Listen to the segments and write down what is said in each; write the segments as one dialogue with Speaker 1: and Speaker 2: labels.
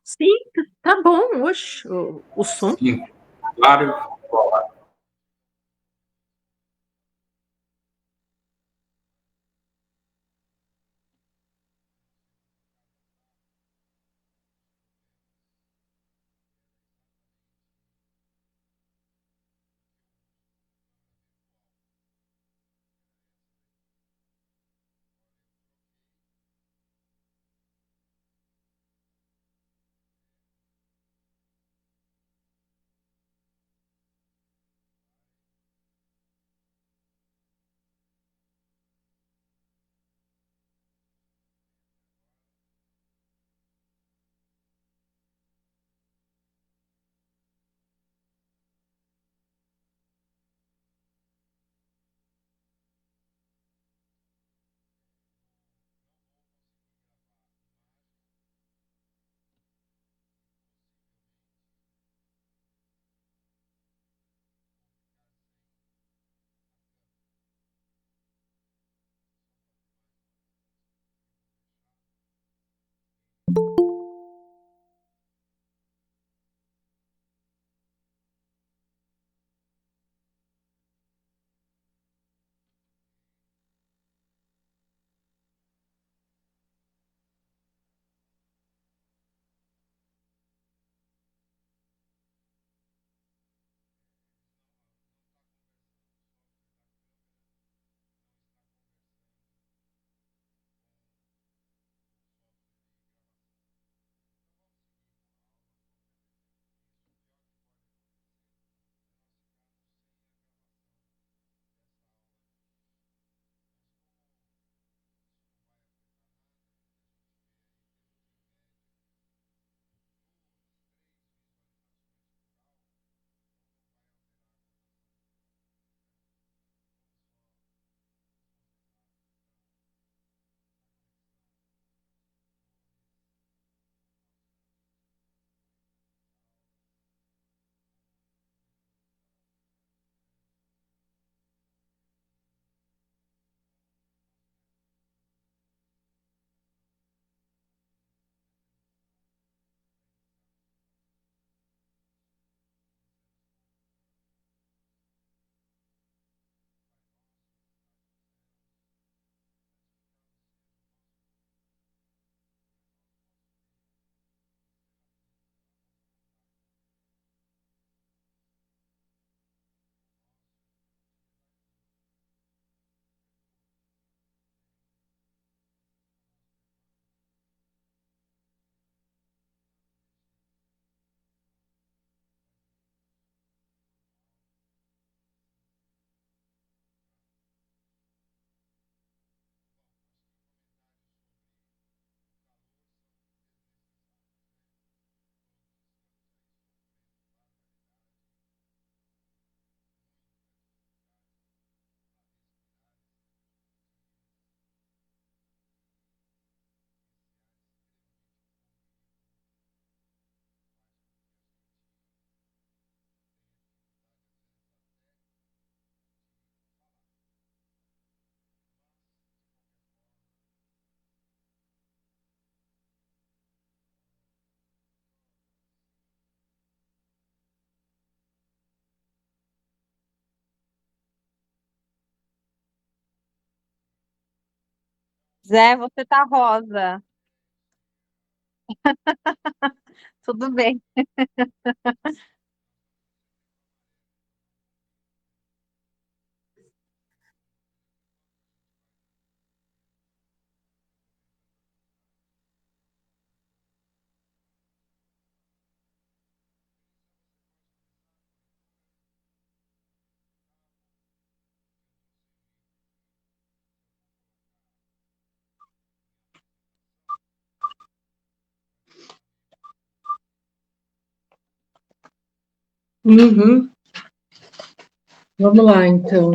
Speaker 1: Sim, tá bom, oxe, o som.
Speaker 2: Sim, claro.
Speaker 3: Zé, você tá rosa. Tudo bem.
Speaker 4: Uhum. Vamos lá, então.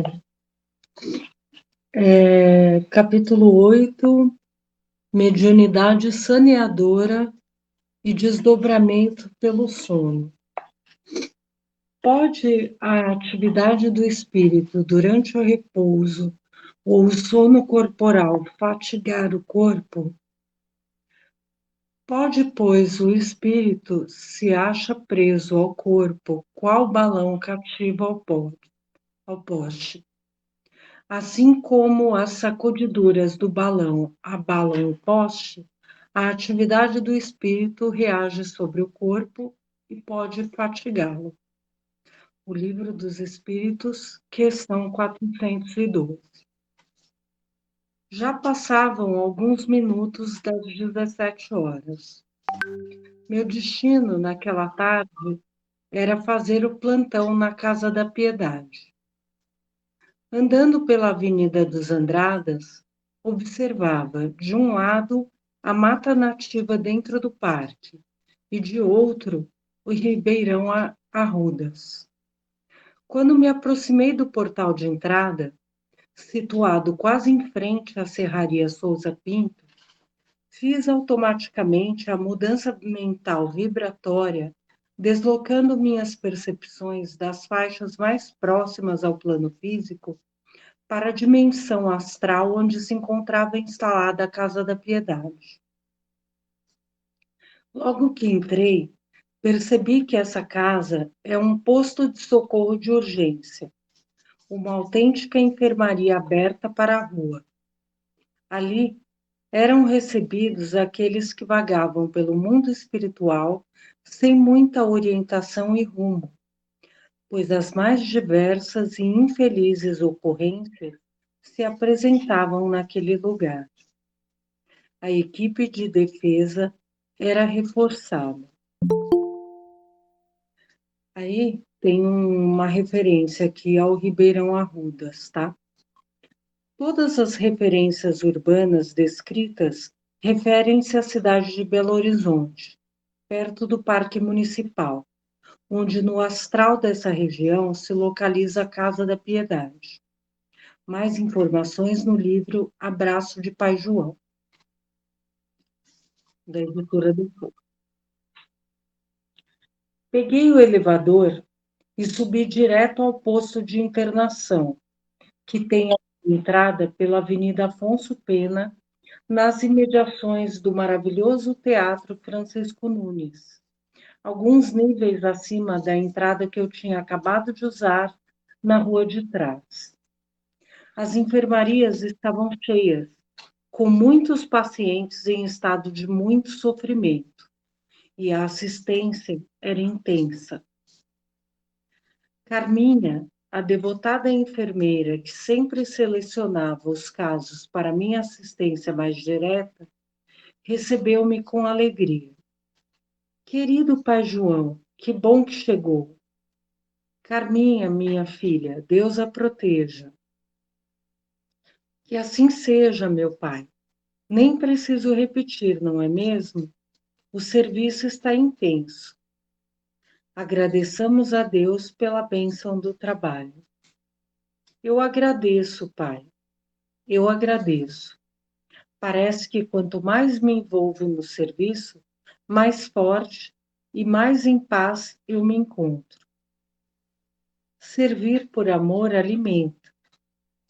Speaker 4: Capítulo 8: Mediunidade saneadora e desdobramento pelo sono. Pode a atividade do espírito durante o repouso ou o sono corporal fatigar o corpo? Pode, pois, o espírito se acha preso ao corpo, qual balão cativo ao poste. Assim como as sacudiduras do balão abalam o poste, a atividade do espírito reage sobre o corpo e pode fatigá-lo. O Livro dos Espíritos, questão 412. Já passavam alguns minutos das 17 horas. Meu destino naquela tarde era fazer o plantão na Casa da Piedade. Andando pela Avenida dos Andradas, observava, de um lado, a mata nativa dentro do parque, e de outro, o Ribeirão Arrudas. Quando me aproximei do portal de entrada, situado quase em frente à Serraria Souza Pinto, fiz automaticamente a mudança mental vibratória, deslocando minhas percepções das faixas mais próximas ao plano físico para a dimensão astral onde se encontrava instalada a Casa da Piedade. Logo que entrei, percebi que essa casa é um posto de socorro de urgência, uma autêntica enfermaria aberta para a rua. Ali eram recebidos aqueles que vagavam pelo mundo espiritual sem muita orientação e rumo, pois as mais diversas e infelizes ocorrências se apresentavam naquele lugar. A equipe de defesa era reforçada. Aí tem uma referência aqui ao Ribeirão Arrudas, tá? Todas as referências urbanas descritas referem-se à cidade de Belo Horizonte, perto do Parque Municipal, onde no astral dessa região se localiza a Casa da Piedade. Mais informações no livro Abraço de Pai João, da editora do Povo. Peguei o elevador e subi direto ao posto de internação, que tem a entrada pela Avenida Afonso Pena, nas imediações do maravilhoso Teatro Francisco Nunes, alguns níveis acima da entrada que eu tinha acabado de usar na rua de trás. As enfermarias estavam cheias, com muitos pacientes em estado de muito sofrimento, e a assistência era intensa. Carminha, a devotada enfermeira que sempre selecionava os casos para minha assistência mais direta, recebeu-me com alegria. Querido pai João, que bom que chegou. Carminha, minha filha, Deus a proteja. Que assim seja, meu pai. Nem preciso repetir, não é mesmo? O serviço está intenso. Agradeçamos a Deus pela bênção do trabalho. Eu agradeço, pai. Eu agradeço. Parece que quanto mais me envolvo no serviço, mais forte e mais em paz eu me encontro. Servir por amor alimenta.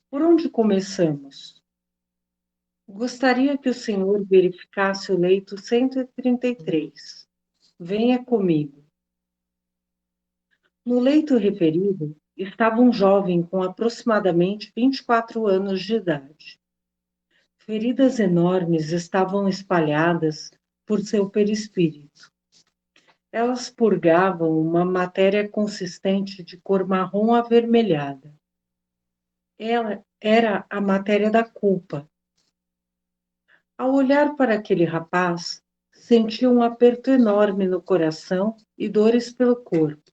Speaker 4: Por onde começamos? Gostaria que o senhor verificasse o leito 133. Venha comigo. No leito referido, estava um jovem com aproximadamente 24 anos de idade. Feridas enormes estavam espalhadas por seu perispírito. Elas purgavam uma matéria consistente de cor marrom avermelhada. Ela era a matéria da culpa. Ao olhar para aquele rapaz, sentiu um aperto enorme no coração e dores pelo corpo.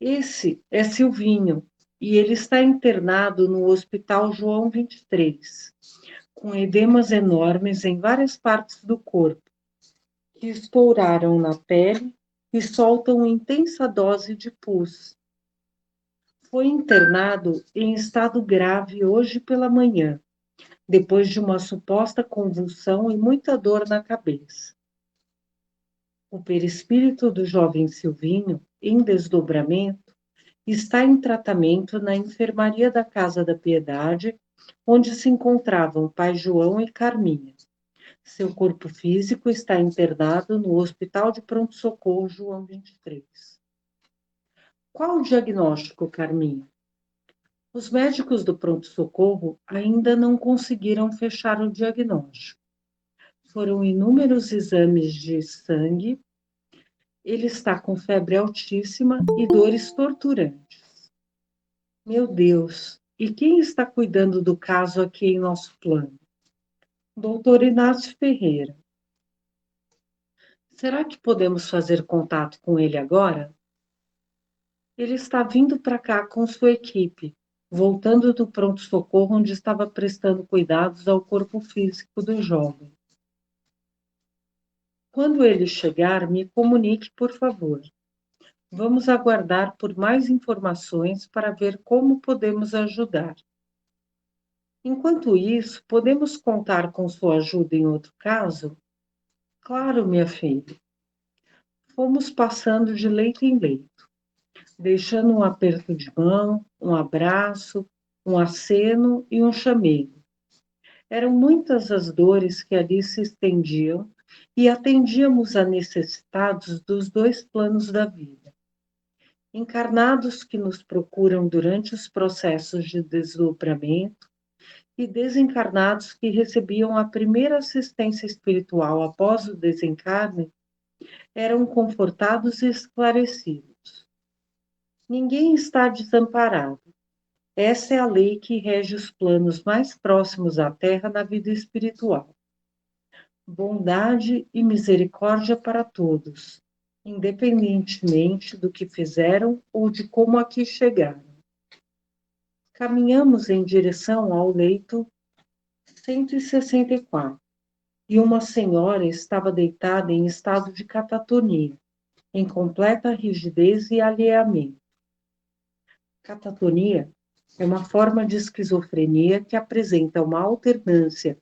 Speaker 4: Esse é Silvinho, e ele está internado no Hospital João 23, com edemas enormes em várias partes do corpo, que estouraram na pele e soltam intensa dose de pus. Foi internado em estado grave hoje pela manhã, depois de uma suposta convulsão e muita dor na cabeça. O perispírito do jovem Silvinho, em desdobramento, está em tratamento na enfermaria da Casa da Piedade, onde se encontravam pai João e Carminha, Seu corpo físico está internado no Hospital de Pronto-Socorro João 23. Qual o diagnóstico, Carminha? Os médicos do pronto-socorro ainda não conseguiram fechar o diagnóstico. Foram inúmeros exames de sangue. Ele está com febre altíssima e dores torturantes. Meu Deus, e quem está cuidando do caso aqui em nosso plano? Doutor Inácio Ferreira. Será que podemos fazer contato com ele agora? Ele está vindo para cá com sua equipe, voltando do pronto-socorro onde estava prestando cuidados ao corpo físico do jovem. Quando ele chegar, me comunique, por favor. Vamos aguardar por mais informações para ver como podemos ajudar. Enquanto isso, podemos contar com sua ajuda em outro caso? Claro, minha filha. Fomos passando de leito em leito, deixando um aperto de mão, um abraço, um aceno e um chamego. Eram muitas as dores que ali se estendiam e atendíamos a necessitados dos dois planos da vida. Encarnados que nos procuram durante os processos de desdobramento e desencarnados que recebiam a primeira assistência espiritual após o desencarne, eram confortados e esclarecidos. Ninguém está desamparado. Essa é a lei que rege os planos mais próximos à Terra na vida espiritual. Bondade e misericórdia para todos, independentemente do que fizeram ou de como aqui chegaram. Caminhamos em direção ao leito 164 e uma senhora estava deitada em estado de catatonia, em completa rigidez e alheamento. Catatonia é uma forma de esquizofrenia que apresenta uma alternância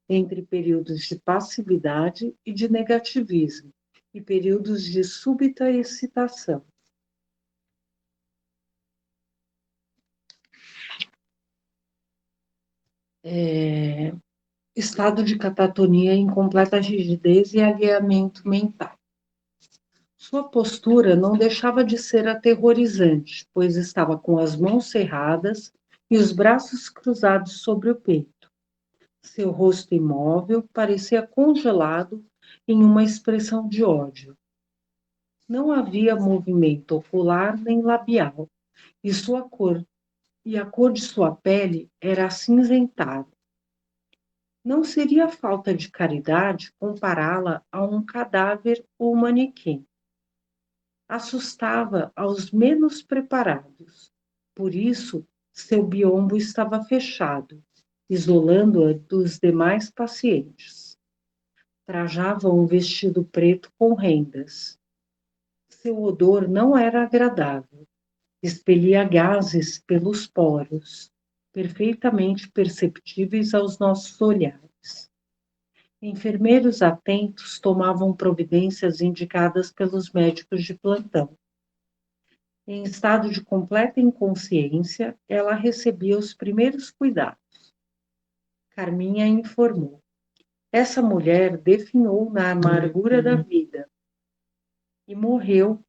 Speaker 4: entre períodos de passividade e de negativismo e períodos de súbita excitação. Estado de catatonia em completa rigidez e alheamento mental. Sua postura não deixava de ser aterrorizante, pois estava com as mãos cerradas e os braços cruzados sobre o peito. Seu rosto imóvel parecia congelado em uma expressão de ódio. Não havia movimento ocular nem labial, e a cor de sua pele era acinzentada. Não seria falta de caridade compará-la a um cadáver ou manequim. Assustava aos menos preparados. Por isso, seu biombo estava fechado, isolando-a dos demais pacientes. Trajava um vestido preto com rendas. Seu odor não era agradável. Expelia gases pelos poros, perfeitamente perceptíveis aos nossos olhares. Enfermeiros atentos tomavam providências indicadas pelos médicos de plantão. Em estado de completa inconsciência, ela recebia os primeiros cuidados. Carminha informou. Essa mulher definhou na amargura da vida e morreu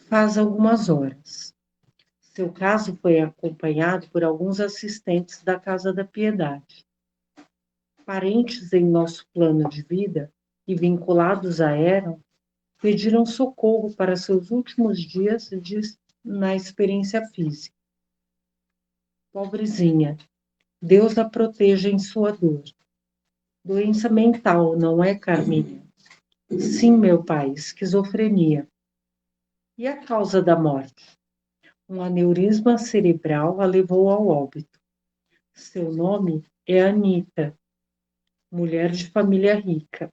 Speaker 4: faz algumas horas. Seu caso foi acompanhado por alguns assistentes da Casa da Piedade. Parentes em nosso plano de vida e vinculados a ela pediram socorro para seus últimos dias na experiência física. Pobrezinha, Deus a proteja em sua dor. Doença mental, não é, Carminha? Sim, meu pai, esquizofrenia. E a causa da morte? Um aneurisma cerebral a levou ao óbito. Seu nome é Anita, mulher de família rica.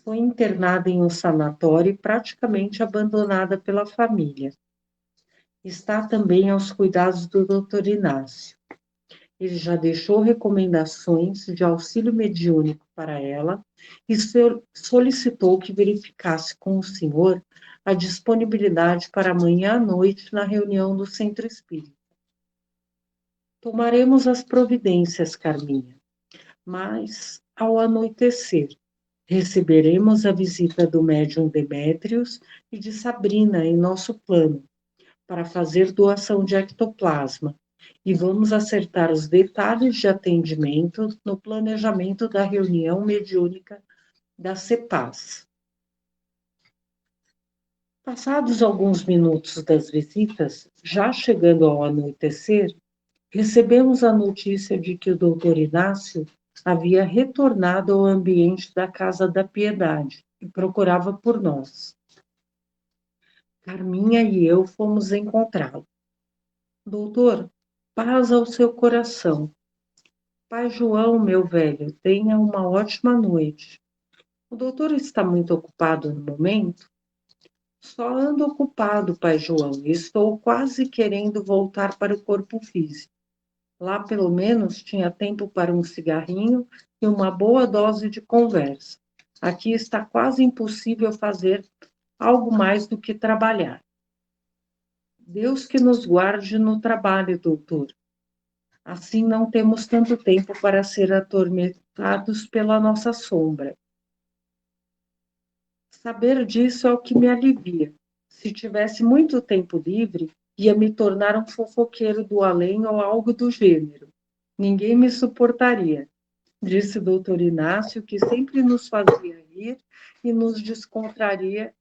Speaker 4: Foi internada em um sanatório e praticamente abandonada pela família. Está também aos cuidados do Dr. Inácio. Ele já deixou recomendações de auxílio mediúnico para ela e solicitou que verificasse com o senhor a disponibilidade para amanhã à noite na reunião do Centro Espírita. Tomaremos as providências, Carminha, mas ao anoitecer, Receberemos a visita do médium Demétrios e de Sabrina em nosso plano, para fazer doação de ectoplasma, e vamos acertar os detalhes de atendimento no planejamento da reunião mediúnica da CEPAS. Passados alguns minutos das visitas, já chegando ao anoitecer, recebemos a notícia de que o doutor Inácio havia retornado ao ambiente da Casa da Piedade e procurava por nós. Carminha e eu fomos encontrá-lo. Doutor, paz ao seu coração. Pai João, meu velho, tenha uma ótima noite. O doutor está muito ocupado no momento? Só ando ocupado, pai João, e estou quase querendo voltar para o corpo físico. Lá, pelo menos, tinha tempo para um cigarrinho e uma boa dose de conversa. Aqui está quase impossível fazer algo mais do que trabalhar. Deus que nos guarde no trabalho, doutor. Assim não temos tanto tempo para ser atormentados pela nossa sombra. Saber disso é o que me alivia. Se tivesse muito tempo livre, ia me tornar um fofoqueiro do além ou algo do gênero. Ninguém me suportaria, disse o doutor Inácio, que sempre nos fazia rir e nos descontraía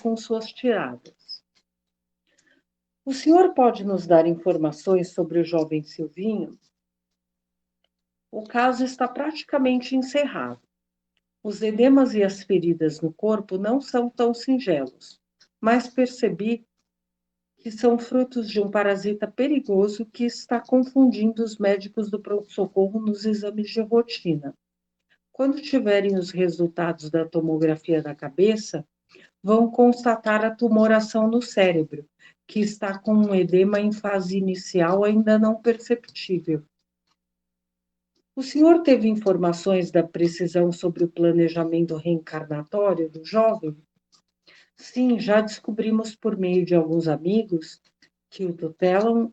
Speaker 4: com suas tiradas. O senhor pode nos dar informações sobre o jovem Silvinho? O caso está praticamente encerrado. Os edemas e as feridas no corpo não são tão singelos, mas percebi que são frutos de um parasita perigoso que está confundindo os médicos do pronto-socorro nos exames de rotina. Quando tiverem os resultados da tomografia da cabeça, vão constatar a tumoração no cérebro, que está com um edema em fase inicial ainda não perceptível. O senhor teve informações da precisão sobre o planejamento reencarnatório do jovem? Sim, já descobrimos por meio de alguns amigos que o tutelam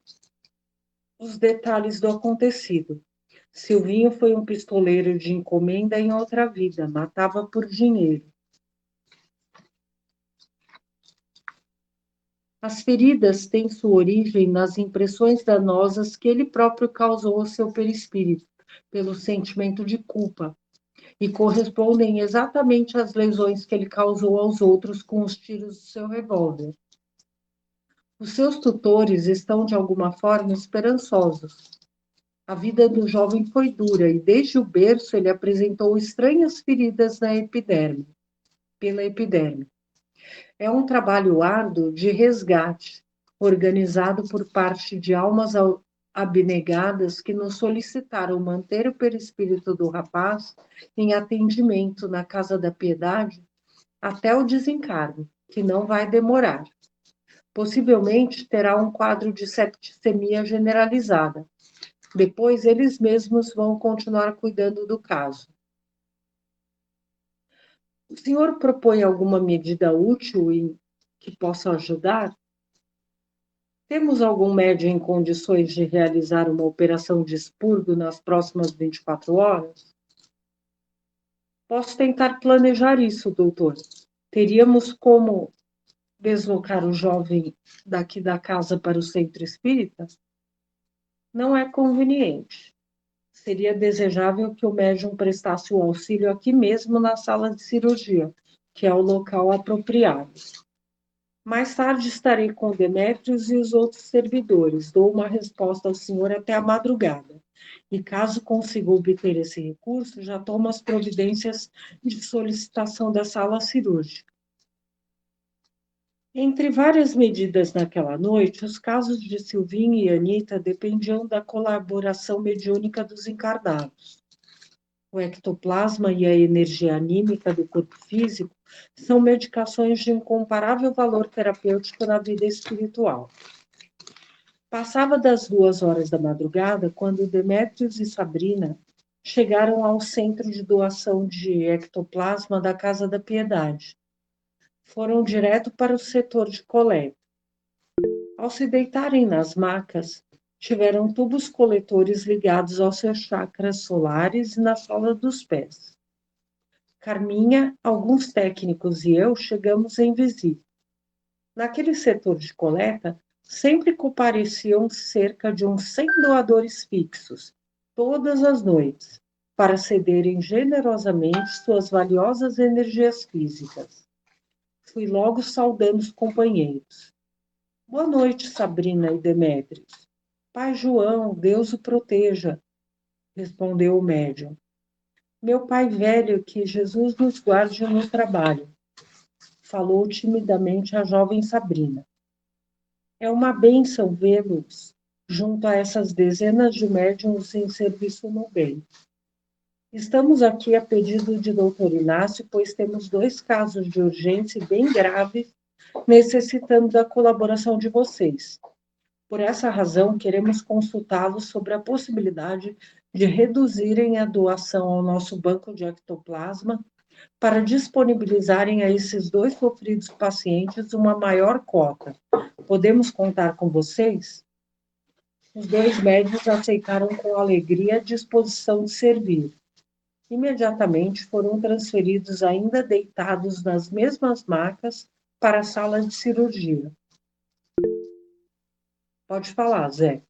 Speaker 4: os detalhes do acontecido. Silvinho foi um pistoleiro de encomenda em outra vida, matava por dinheiro. As feridas têm sua origem nas impressões danosas que ele próprio causou ao seu perispírito, pelo sentimento de culpa, e correspondem exatamente às lesões que ele causou aos outros com os tiros do seu revólver. Os seus tutores estão, de alguma forma, esperançosos. A vida do jovem foi dura e, desde o berço, ele apresentou estranhas feridas na epiderme, pela epiderme. É um trabalho árduo de resgate, organizado por parte de almas abnegadas que nos solicitaram manter o perispírito do rapaz em atendimento na Casa da Piedade até o desencarne, que não vai demorar. Possivelmente terá um quadro de septicemia generalizada. Depois, eles mesmos vão continuar cuidando do caso. O senhor propõe alguma medida útil que possa ajudar? Temos algum médium em condições de realizar uma operação de expurgo nas próximas 24 horas? Posso tentar planejar isso, doutor. Teríamos como deslocar o jovem daqui da casa para o centro espírita? Não é conveniente. Seria desejável que o médium prestasse o auxílio aqui mesmo na sala de cirurgia, que é o local apropriado. Mais tarde estarei com Demétrios e os outros servidores. Dou uma resposta ao senhor até a madrugada. E caso consiga obter esse recurso, já tomo as providências de solicitação da sala cirúrgica. Entre várias medidas naquela noite, os casos de Silvinho e Anita dependiam da colaboração mediúnica dos encarnados. O ectoplasma e a energia anímica do corpo físico são medicações de incomparável valor terapêutico na vida espiritual. Passava das 2 horas da madrugada quando Demétrios e Sabrina chegaram ao centro de doação de ectoplasma da Casa da Piedade. Foram direto para o setor de coleta. Ao se deitarem nas macas, tiveram tubos coletores ligados aos seus chakras solares e na sola dos pés. Carminha, alguns técnicos e eu chegamos em visita. Naquele setor de coleta, sempre compareciam cerca de uns 100 doadores fixos, todas as noites, para cederem generosamente suas valiosas energias físicas. Fui logo saudando os companheiros. Boa noite, Sabrina e Demétrios. Pai João, Deus o proteja, respondeu o médium. Meu pai velho, que Jesus nos guarde no trabalho, falou timidamente a jovem Sabrina. É uma bênção vê-los junto a essas dezenas de médiuns em serviço no bem. Estamos aqui a pedido de Dr. Inácio, pois temos 2 casos de urgência bem graves, necessitando da colaboração de vocês. Por essa razão, queremos consultá-los sobre a possibilidade de reduzirem a doação ao nosso banco de ectoplasma para disponibilizarem a esses 2 sofridos pacientes uma maior cota. Podemos contar com vocês? Os 2 médicos aceitaram com alegria a disposição de servir. Imediatamente foram transferidos, ainda deitados nas mesmas macas, para a sala de cirurgia. Pode falar, Zé.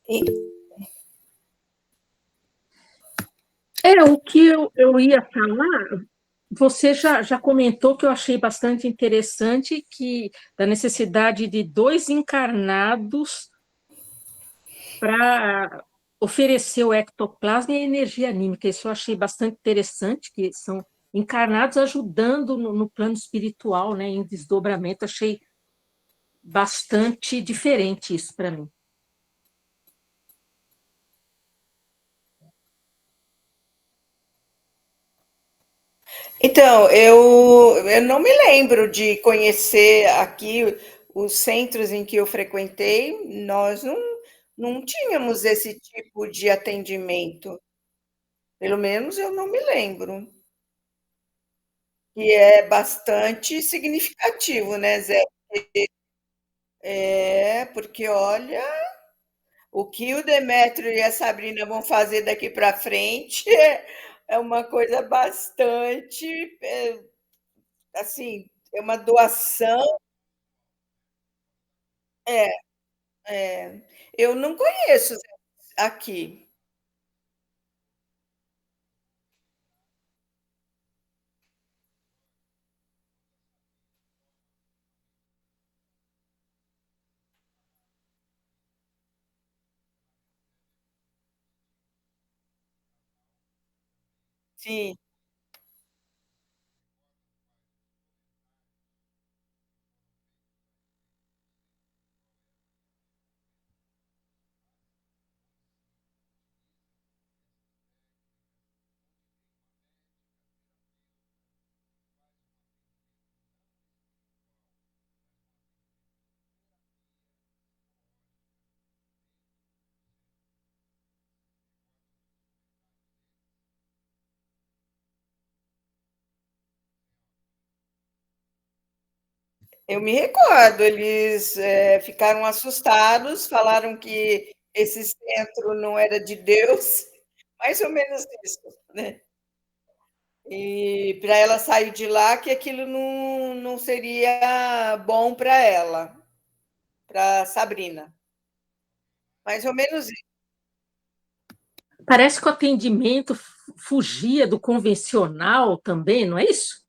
Speaker 2: E-
Speaker 1: O que eu ia falar, você já comentou que eu achei bastante interessante que da necessidade de dois encarnados para oferecer o ectoplasma e a energia anímica. Isso eu achei bastante interessante, que são encarnados ajudando no plano espiritual, né, em desdobramento. Achei bastante diferente isso para mim.
Speaker 2: Então, eu não me lembro de conhecer aqui os centros em que eu frequentei, nós não tínhamos esse tipo de atendimento. Pelo menos eu não me lembro. E é bastante significativo, né, Zé? É, porque olha, o que o Demétrio e a Sabrina vão fazer daqui para frente é uma coisa bastante, assim, é uma doação. É, é. Eu não conheço aqui. Sim, eu me recordo. Eles ficaram assustados, falaram que esse centro não era de Deus, mais ou menos isso, né? E para ela sair de lá, que aquilo não seria bom para ela, para Sabrina. Mais ou menos isso.
Speaker 1: Parece que o atendimento fugia do convencional também, não é isso?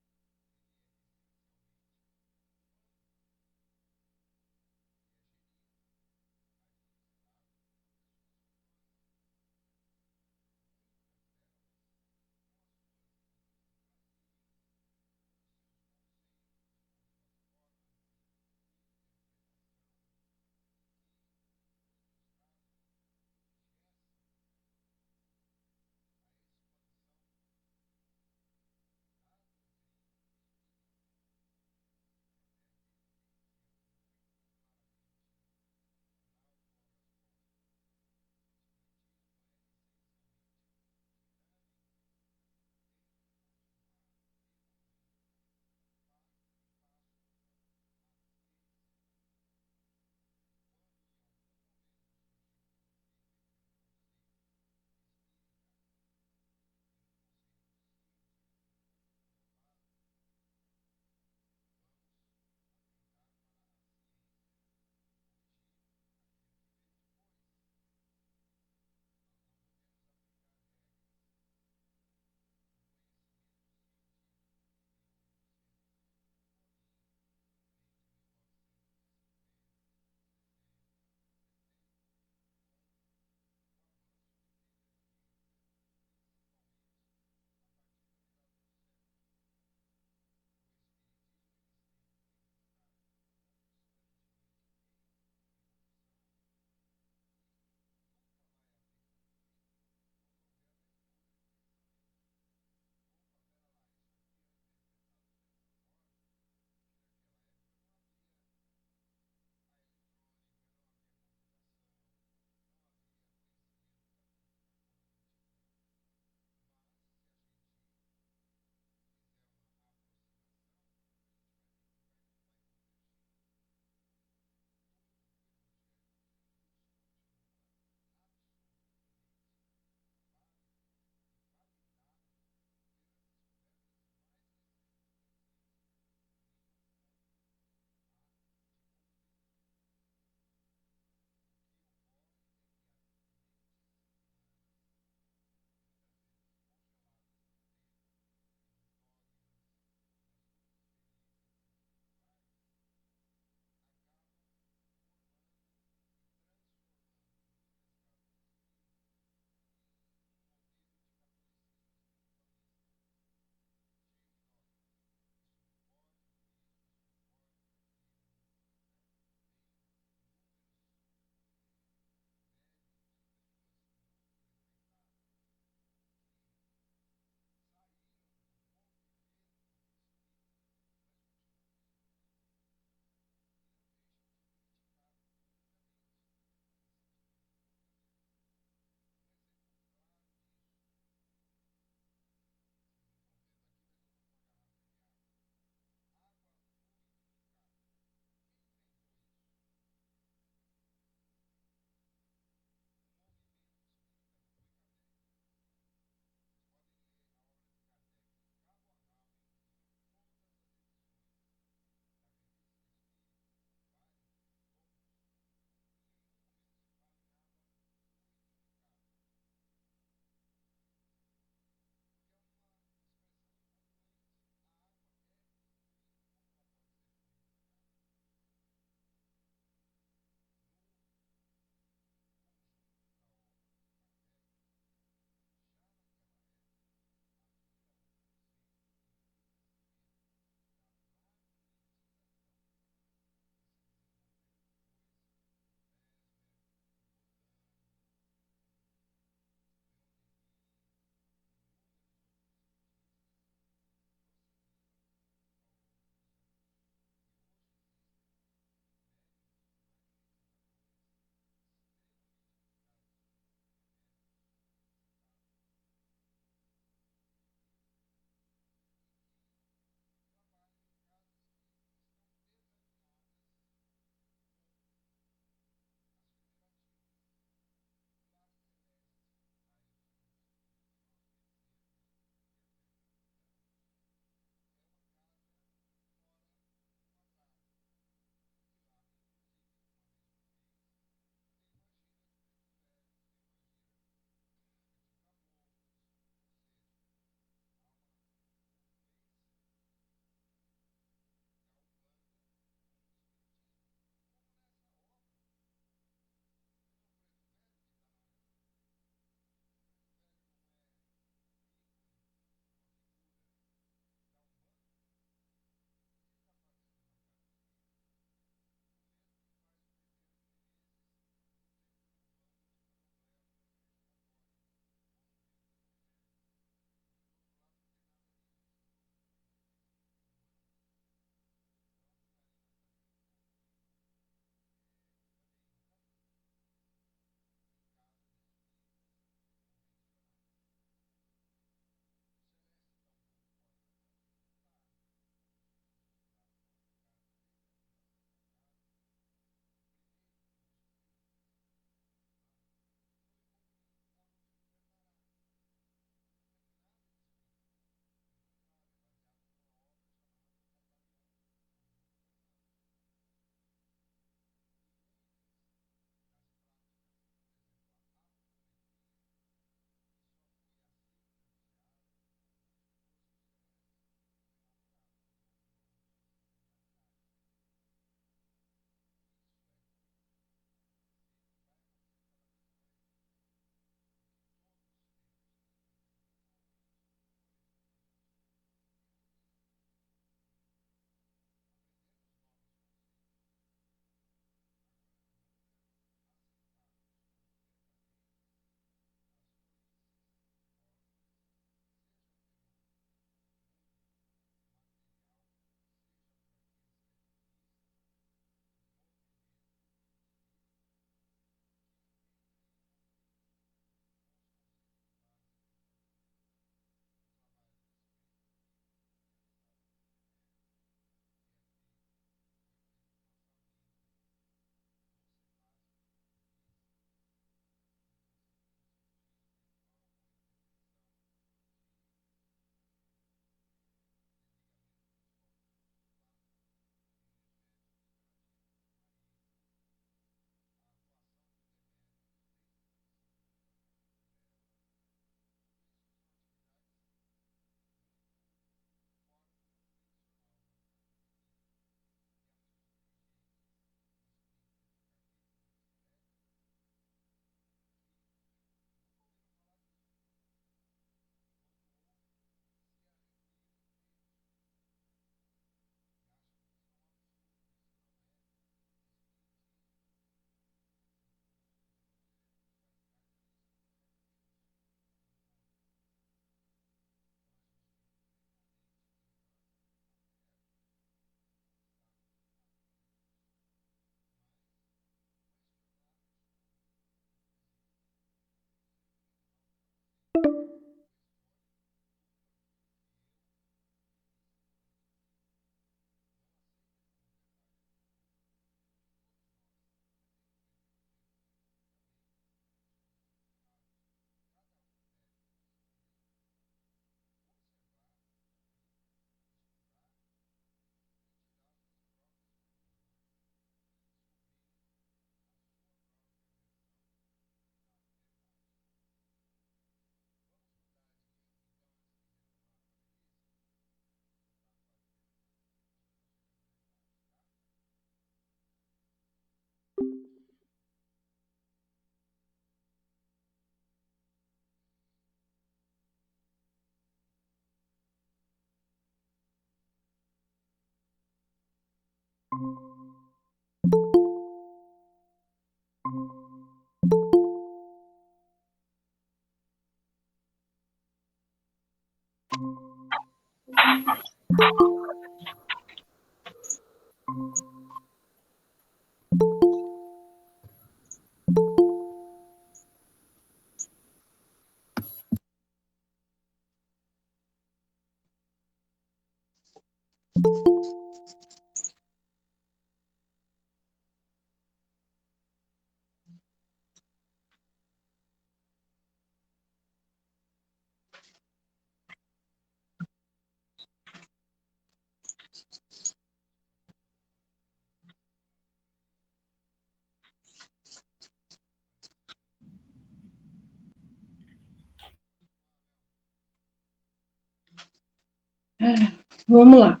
Speaker 4: Vamos lá.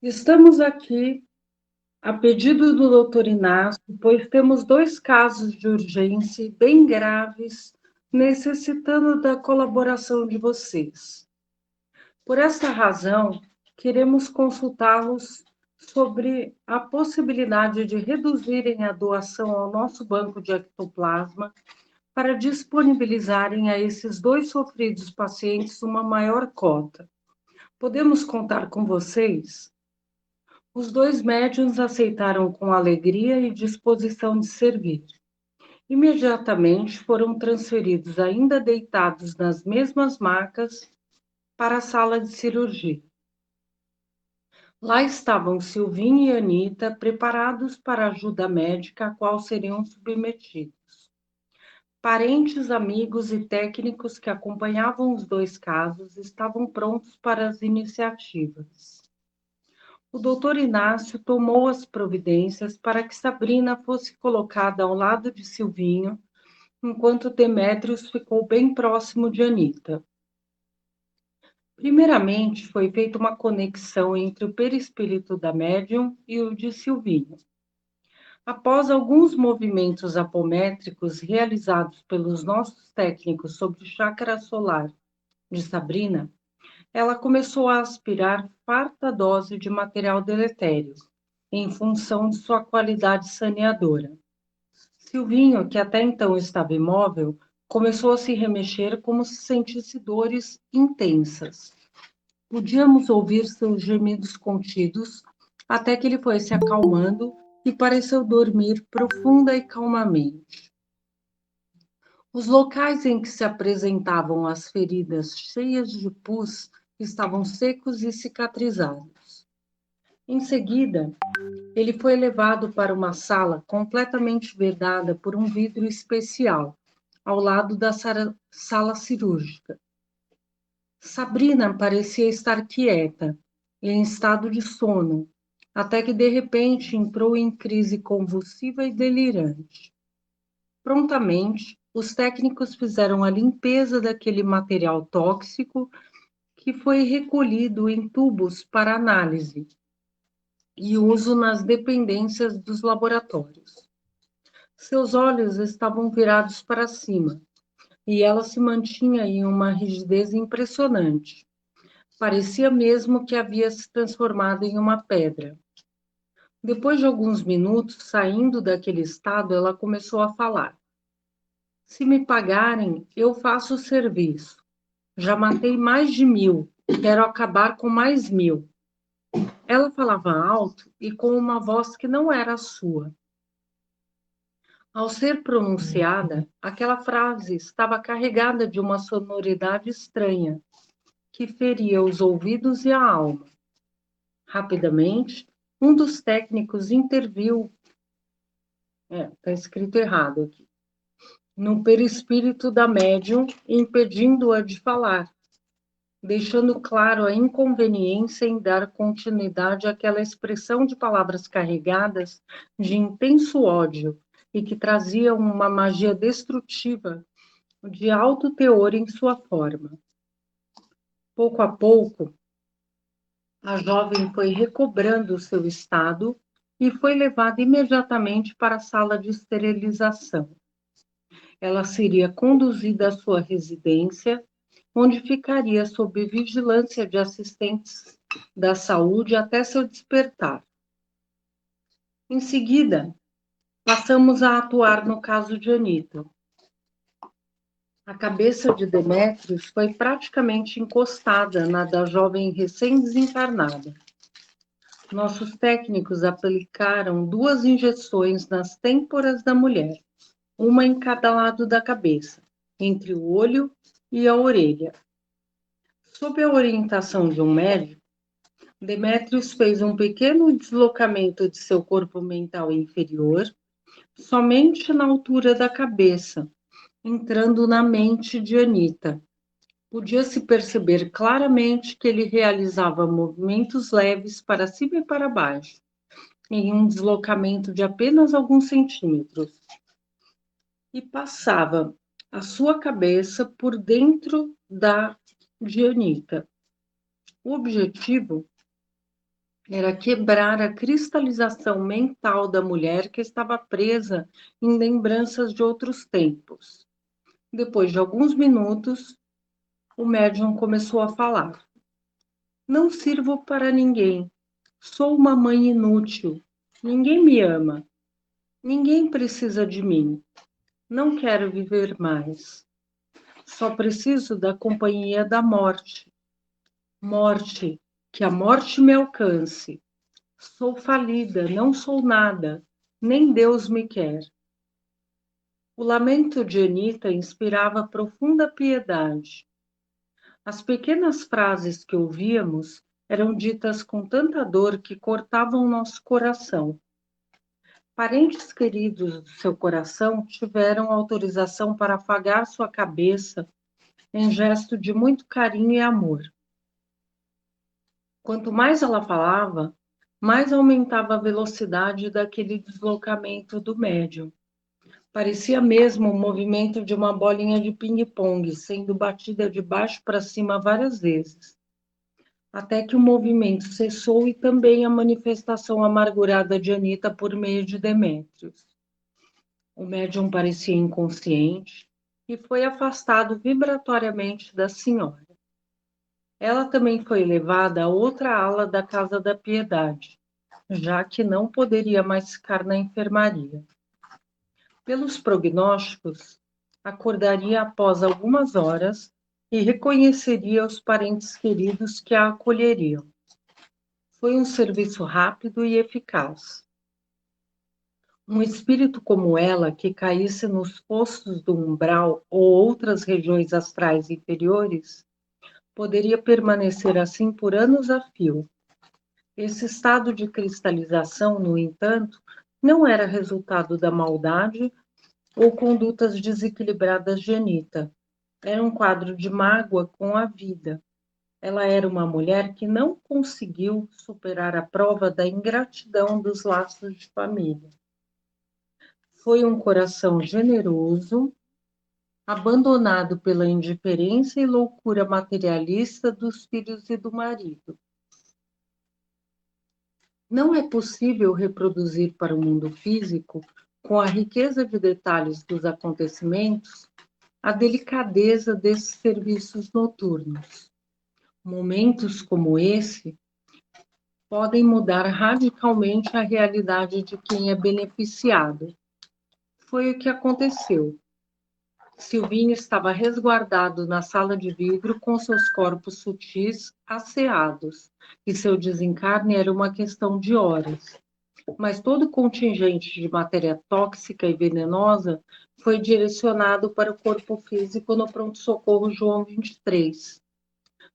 Speaker 4: Estamos aqui a pedido do doutor Inácio, pois temos 2 casos de urgência bem graves, necessitando da colaboração de vocês. Por essa razão, queremos consultá-los sobre a possibilidade de reduzirem a doação ao nosso banco de ectoplasma para disponibilizarem a esses 2 sofridos pacientes uma maior cota. Podemos contar com vocês? Os 2 médiuns aceitaram com alegria e disposição de servir. Imediatamente foram transferidos, ainda deitados nas mesmas macas, para a sala de cirurgia. Lá estavam Silvinho e Anita preparados para a ajuda médica a qual seriam submetidos. Parentes, amigos e técnicos que acompanhavam os 2 casos estavam prontos para as iniciativas. O doutor Inácio tomou as providências para que Sabrina fosse colocada ao lado de Silvinho, enquanto Demétrios ficou bem próximo de Anita. Primeiramente, foi feita uma conexão entre o perispírito da médium e o de Silvinho. Após alguns movimentos apométricos realizados pelos nossos técnicos sobre o chácara solar de Sabrina, ela começou a aspirar farta dose de material deletério, em função de sua qualidade saneadora. Silvinho, que até então estava imóvel, começou a se remexer como se sentisse dores intensas. Podíamos ouvir seus gemidos contidos, até que ele foi se acalmando e pareceu dormir profunda e calmamente. Os locais em que se apresentavam as feridas cheias de pus estavam secos e cicatrizados. Em seguida, ele foi levado para uma sala completamente vedada por um vidro especial, ao lado da sala cirúrgica. Sabrina parecia estar quieta, em estado de sono, até que de repente entrou em crise convulsiva e delirante. Prontamente, os técnicos fizeram a limpeza daquele material tóxico que foi recolhido em tubos para análise e uso nas dependências dos laboratórios. Seus olhos estavam virados para cima e ela se mantinha em uma rigidez impressionante. Parecia mesmo que havia se transformado em uma pedra. Depois de alguns minutos, saindo daquele estado, ela começou a falar. Se me pagarem, eu faço o serviço. Já matei mais de 1000, quero acabar com mais 1000. Ela falava alto e com uma voz que não era a sua. Ao ser pronunciada, aquela frase estava carregada de uma sonoridade estranha, que feria os ouvidos e a alma. Rapidamente, um dos técnicos interviu, está escrito errado aqui, no perispírito da médium, impedindo-a de falar, deixando claro a inconveniência em dar continuidade àquela expressão de palavras carregadas de intenso ódio e que traziam uma magia destrutiva de alto teor em sua forma. Pouco a pouco, a jovem foi recobrando o seu estado e foi levada imediatamente para a sala de esterilização. Ela seria conduzida à sua residência, onde ficaria sob vigilância de assistentes da saúde até seu despertar. Em seguida, passamos a atuar no caso de Anita. A cabeça de Demétrios foi praticamente encostada na da jovem recém-desencarnada. Nossos técnicos aplicaram 2 injeções nas têmporas da mulher, uma em cada lado da cabeça, entre o olho e a orelha. Sob a orientação de um médico, Demétrios fez um pequeno deslocamento de seu corpo mental inferior, somente na altura da cabeça, entrando na mente de Anita. Podia-se perceber claramente que ele realizava movimentos leves para cima e para baixo, em um deslocamento de apenas alguns centímetros, e passava a sua cabeça por dentro da de Anita. O objetivo era quebrar a cristalização mental da mulher que estava presa em lembranças de outros tempos. Depois de alguns minutos, o médium começou a falar. Não sirvo para ninguém. Sou uma mãe inútil. Ninguém me ama. Ninguém precisa de mim. Não quero viver mais. Só preciso da companhia da morte. Morte, que a morte me alcance. Sou falida, não sou nada. Nem Deus me quer. O lamento de Anita inspirava profunda piedade. As pequenas frases que ouvíamos eram ditas com tanta dor que cortavam nosso coração. Parentes queridos do seu coração tiveram autorização para afagar sua cabeça em gesto de muito carinho e amor. Quanto mais ela falava, mais aumentava a velocidade daquele deslocamento do médium. Parecia mesmo o movimento de uma bolinha de ping-pong, sendo batida de baixo para cima várias vezes, até que o movimento cessou e também a manifestação amargurada de Anita por meio de Demétrios. O médium parecia inconsciente e foi afastado vibratoriamente da senhora. Ela também foi levada a outra ala da Casa da Piedade, já que não poderia mais ficar na enfermaria. Pelos prognósticos, acordaria após algumas horas e reconheceria os parentes queridos que a acolheriam. Foi um serviço rápido e eficaz. Um espírito como ela, que caísse nos postos do umbral ou outras regiões astrais inferiores, poderia permanecer assim por anos a fio. Esse estado de cristalização, no entanto, não era resultado da maldade ou condutas desequilibradas de Anita. Era um quadro de mágoa com a vida. Ela era uma mulher que não conseguiu superar a prova da ingratidão dos laços de família. Foi um coração generoso, abandonado pela indiferença e loucura materialista dos filhos e do marido. Não é possível reproduzir para o mundo físico, com a riqueza de detalhes dos acontecimentos, a delicadeza desses serviços noturnos. Momentos como esse podem mudar radicalmente a realidade de quem é beneficiado. Foi o que aconteceu. Silvinho estava resguardado na sala de vidro com seus corpos sutis asseados, e seu desencarne era uma questão de horas. mas todo o contingente de matéria tóxica e venenosa foi direcionado para o corpo físico no pronto-socorro João 23.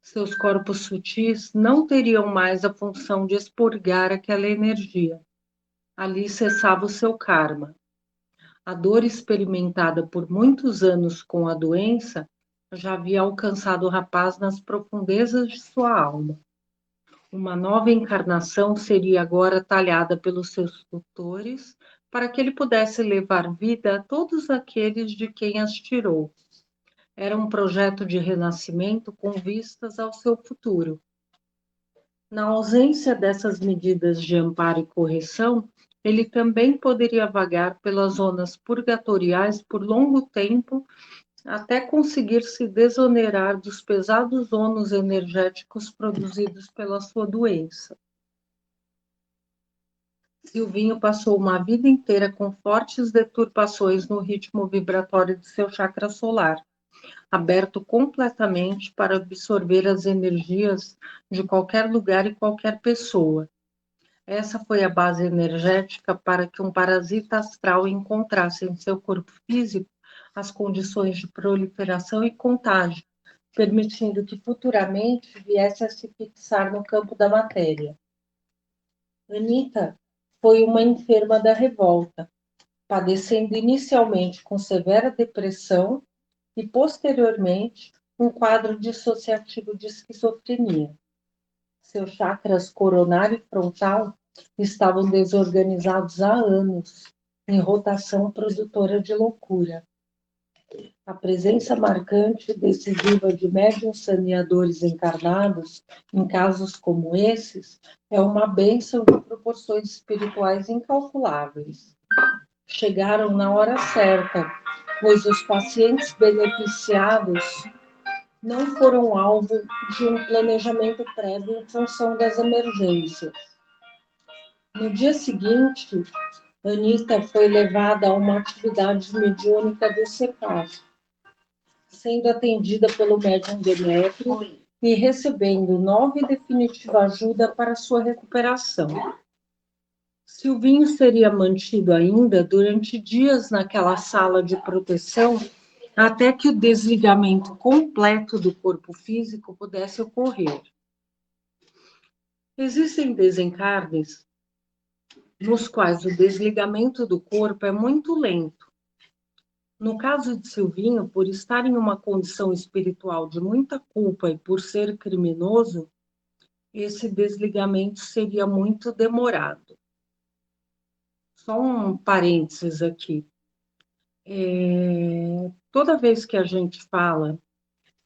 Speaker 4: Seus corpos sutis não teriam mais a função de expurgar aquela energia. Ali cessava o seu karma. A dor experimentada por muitos anos com a doença já havia alcançado o rapaz nas profundezas de sua alma. Uma nova encarnação seria agora talhada pelos seus tutores para que ele pudesse levar vida a todos aqueles de quem as tirou. Era um projeto de renascimento com vistas ao seu futuro. Na ausência dessas medidas de amparo e correção, ele também poderia vagar pelas zonas purgatoriais por longo tempo, até conseguir se desonerar dos pesados ônus energéticos produzidos pela sua doença. Silvinho passou uma vida inteira com fortes deturpações no ritmo vibratório de seu chakra solar, aberto completamente para absorver as energias de qualquer lugar e qualquer pessoa. Essa foi a base energética para que um parasita astral encontrasse em seu corpo físico as condições de proliferação e contágio, permitindo que futuramente viesse a se fixar no campo da matéria. Anita foi uma enferma da revolta, padecendo inicialmente com severa depressão e, posteriormente, um quadro dissociativo de esquizofrenia. Seus chakras coronário e frontal estavam desorganizados há anos, em rotação produtora de loucura. A presença marcante e decisiva de médiuns saneadores encarnados, em casos como esses, é uma bênção de proporções espirituais incalculáveis. Chegaram na hora certa, pois os pacientes beneficiados não foram alvo de um planejamento prévio em função das emergências. No dia seguinte, Anita foi levada a uma atividade mediúnica do CEPAS, sendo atendida pelo médium Demétrio e recebendo nova e definitiva ajuda para sua recuperação. Silvinho seria mantido ainda durante dias naquela sala de proteção até que o desligamento completo do corpo físico pudesse ocorrer. Existem desencarnes nos quais o desligamento do corpo é muito lento. No caso de Silvinho, por estar em uma condição espiritual de muita culpa e por ser criminoso, esse desligamento seria muito demorado. Só um parênteses aqui. Toda vez que a gente fala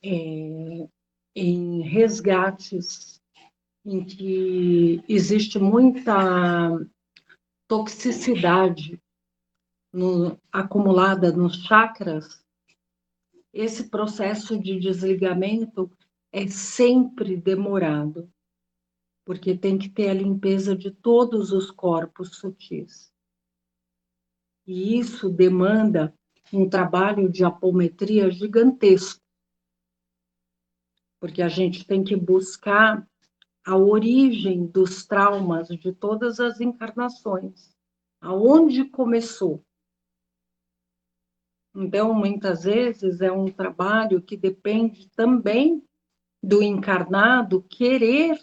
Speaker 4: em resgates em que existe muita toxicidade acumulada nos chakras, esse processo de desligamento é sempre demorado, porque tem que ter a limpeza de todos os corpos sutis. E isso demanda um trabalho de apometria gigantesco, porque a gente tem que buscar a origem dos traumas de todas as encarnações, aonde começou. Então, muitas vezes, é um trabalho que depende também do encarnado querer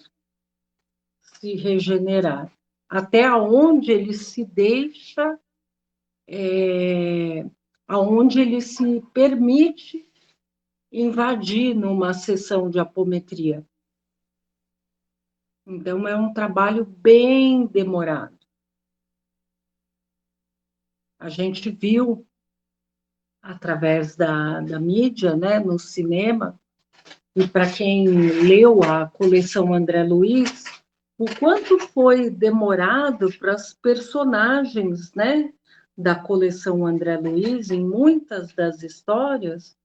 Speaker 4: se regenerar, até onde ele se deixa, aonde ele se permite invadir numa sessão de apometria. Então, é um trabalho bem demorado. A gente viu, através da mídia, né, no cinema, e para quem leu a coleção André Luiz, o quanto foi demorado para as personagens, né, da coleção André Luiz, em muitas das histórias,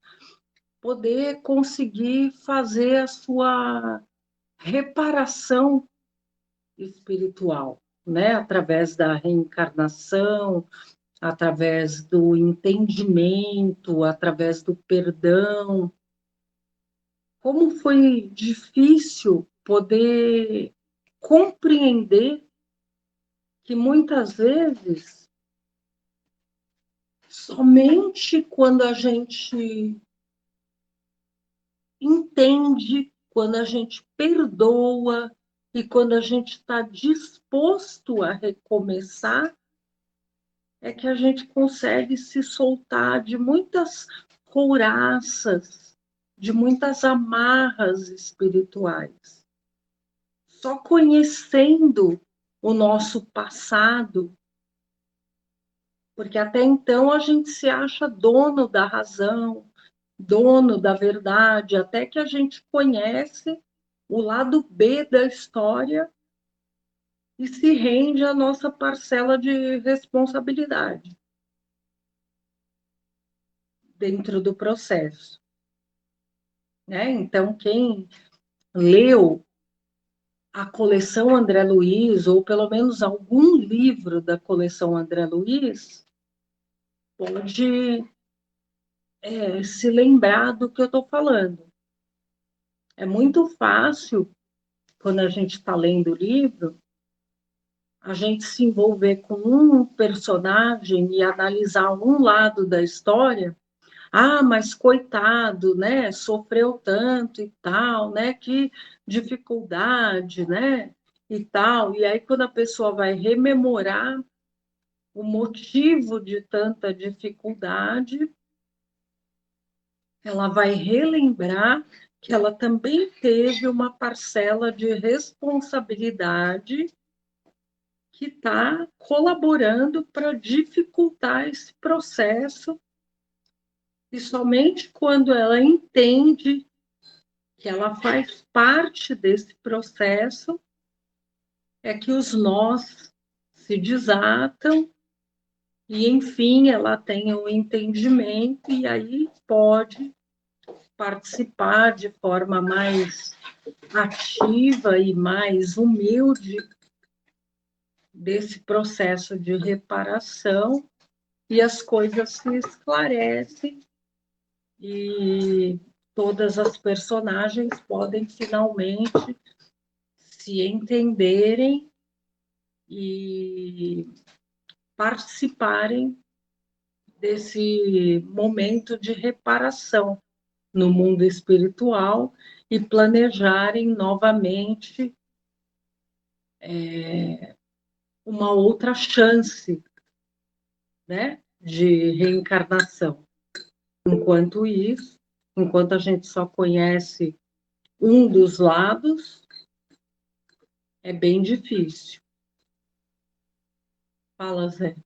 Speaker 4: poder conseguir fazer a sua reparação espiritual, né, através da reencarnação, através do entendimento, através do perdão. Como foi difícil poder compreender que muitas vezes, somente quando a gente entende, quando a gente perdoa e quando a gente está disposto a recomeçar, é que a gente consegue se soltar de muitas couraças, de muitas amarras espirituais. Só conhecendo o nosso passado, porque até então a gente se acha dono da razão, dono da verdade, até que a gente conhece o lado B da história e se rende à nossa parcela de responsabilidade dentro do processo, né? Então, quem leu a coleção André Luiz, ou pelo menos algum livro da coleção André Luiz, pode se lembrar do que eu estou falando. É muito fácil, quando a gente está lendo o livro, a gente se envolver com um personagem e analisar um lado da história. Ah, mas coitado, né? Sofreu tanto e tal, né? Que dificuldade, né? E tal. E aí, quando a pessoa vai rememorar o motivo de tanta dificuldade, ela vai relembrar que ela também teve uma parcela de responsabilidade que está colaborando para dificultar esse processo, e somente quando ela entende que ela faz parte desse processo é que os nós se desatam e, enfim, ela tem um entendimento e aí pode participar de forma mais ativa e mais humilde desse processo de reparação, e as coisas se esclarecem e todas as personagens podem finalmente se entenderem e participarem desse momento de reparação no mundo espiritual e planejarem novamente uma outra chance, né, de reencarnação. Enquanto isso, enquanto a gente só conhece um dos lados, é bem difícil. Fala, Zé.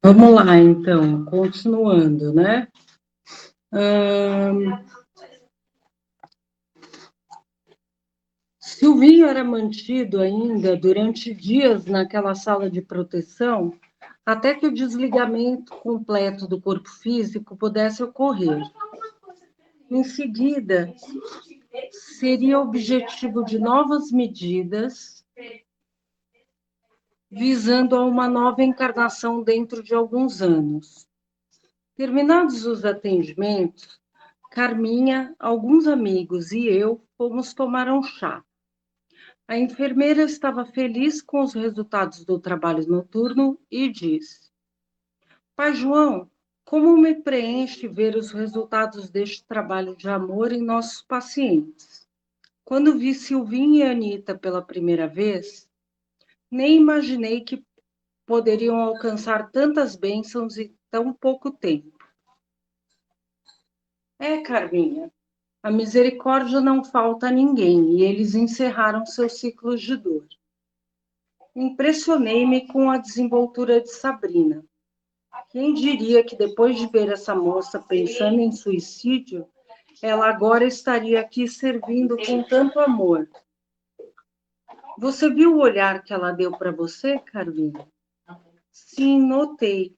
Speaker 4: Vamos lá, então, continuando, né? Silvinho era mantido ainda durante dias naquela sala de proteção, até que o desligamento completo do corpo físico pudesse ocorrer. Em seguida, seria objetivo de novas medidas, visando a uma nova encarnação dentro de alguns anos. Terminados os atendimentos, Carminha, alguns amigos e eu fomos tomar um chá. A enfermeira estava feliz com os resultados do trabalho noturno e disse: Pai João, como me preenche ver os resultados deste trabalho de amor em nossos pacientes. Quando vi Silvinho e Anita pela primeira vez, nem imaginei que poderiam alcançar tantas bênçãos em tão pouco tempo. Carminha, a misericórdia não falta a ninguém e eles encerraram seus ciclos de dor. Impressionei-me com a desenvoltura de Sabrina. Quem diria que depois de ver essa moça pensando em suicídio, ela agora estaria aqui servindo com tanto amor. Você viu o olhar que ela deu para você, Carminha? Sim, notei.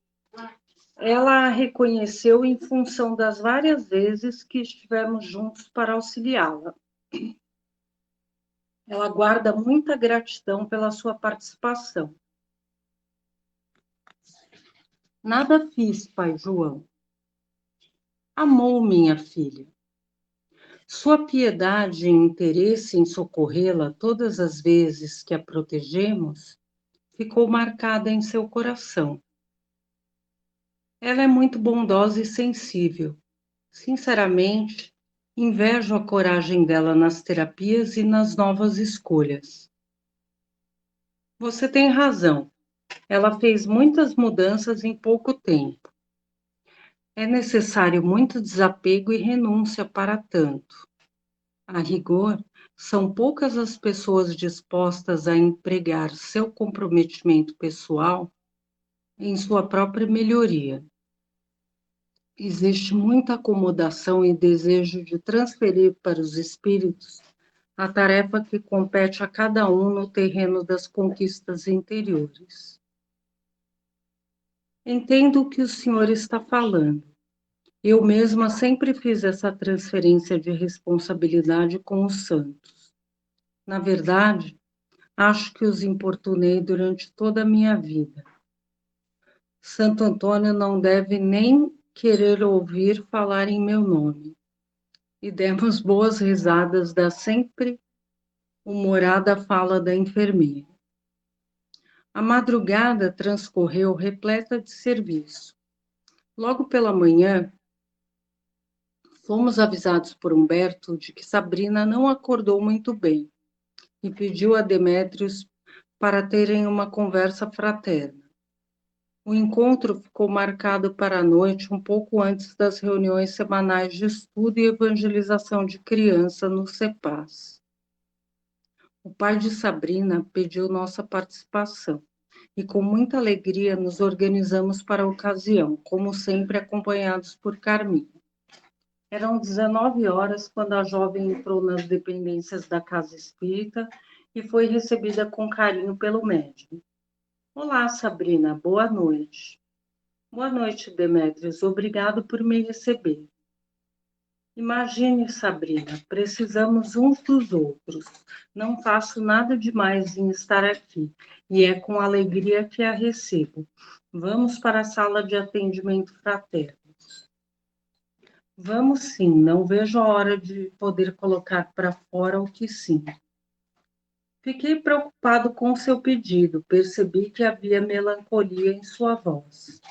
Speaker 4: Ela a reconheceu em função das várias vezes que estivemos juntos para auxiliá-la. Ela guarda muita gratidão pela sua participação. Nada fiz, pai João. Amou minha filha. Sua piedade e interesse em socorrê-la todas as vezes que a protegemos ficou marcada em seu coração. Ela é muito bondosa e sensível. Sinceramente, invejo a coragem dela nas terapias e nas novas escolhas. Você tem razão. Ela fez muitas mudanças em pouco tempo. É necessário muito desapego e renúncia para tanto. A rigor, são poucas as pessoas dispostas a empregar seu comprometimento pessoal em sua própria melhoria. Existe muita acomodação e desejo de transferir para os espíritos a tarefa que compete a cada um no terreno das conquistas interiores. Entendo o que o senhor está falando. Eu mesma sempre fiz essa transferência de responsabilidade com os santos. Na verdade, acho que os importunei durante toda a minha vida. Santo Antônio não deve nem querer ouvir falar em meu nome. E demos boas risadas da sempre humorada fala da enfermeira. A madrugada transcorreu repleta de serviço. Logo pela manhã, fomos avisados por Humberto de que Sabrina não acordou muito bem e pediu a Demétrios para terem uma conversa fraterna. O encontro ficou marcado para a noite, um pouco antes das reuniões semanais de estudo e evangelização de criança no CEPAS. O pai de Sabrina pediu nossa participação e, com muita alegria, nos organizamos para a ocasião, como sempre acompanhados por Carminha. Eram 19 horas quando a jovem entrou nas dependências da casa espírita e foi recebida com carinho pelo médium. Olá, Sabrina, boa noite. Boa noite, Demétrios, obrigado por me receber. Imagine, Sabrina, precisamos uns dos outros. Não faço nada demais em estar aqui, e é com alegria que a recebo. Vamos para a sala de atendimento fraterno. Vamos sim, não vejo a hora de poder colocar para fora o que sinto. Fiquei preocupado com o seu pedido, percebi que havia melancolia em sua voz.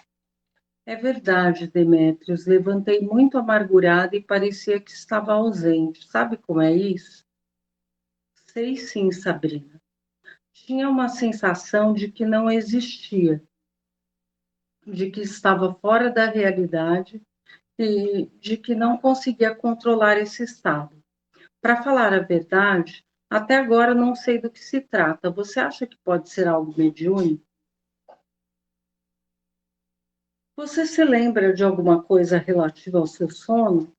Speaker 4: É verdade, Demétrios, levantei muito amargurada e parecia que estava ausente. Sabe como é isso? Sei sim, Sabrina. Tinha uma sensação de que não existia, de que estava fora da realidade e de que não conseguia controlar esse estado. Para falar a verdade, até agora não sei do que se trata. Você acha que pode ser algo mediúnico? Você se lembra de alguma coisa relativa ao seu sono?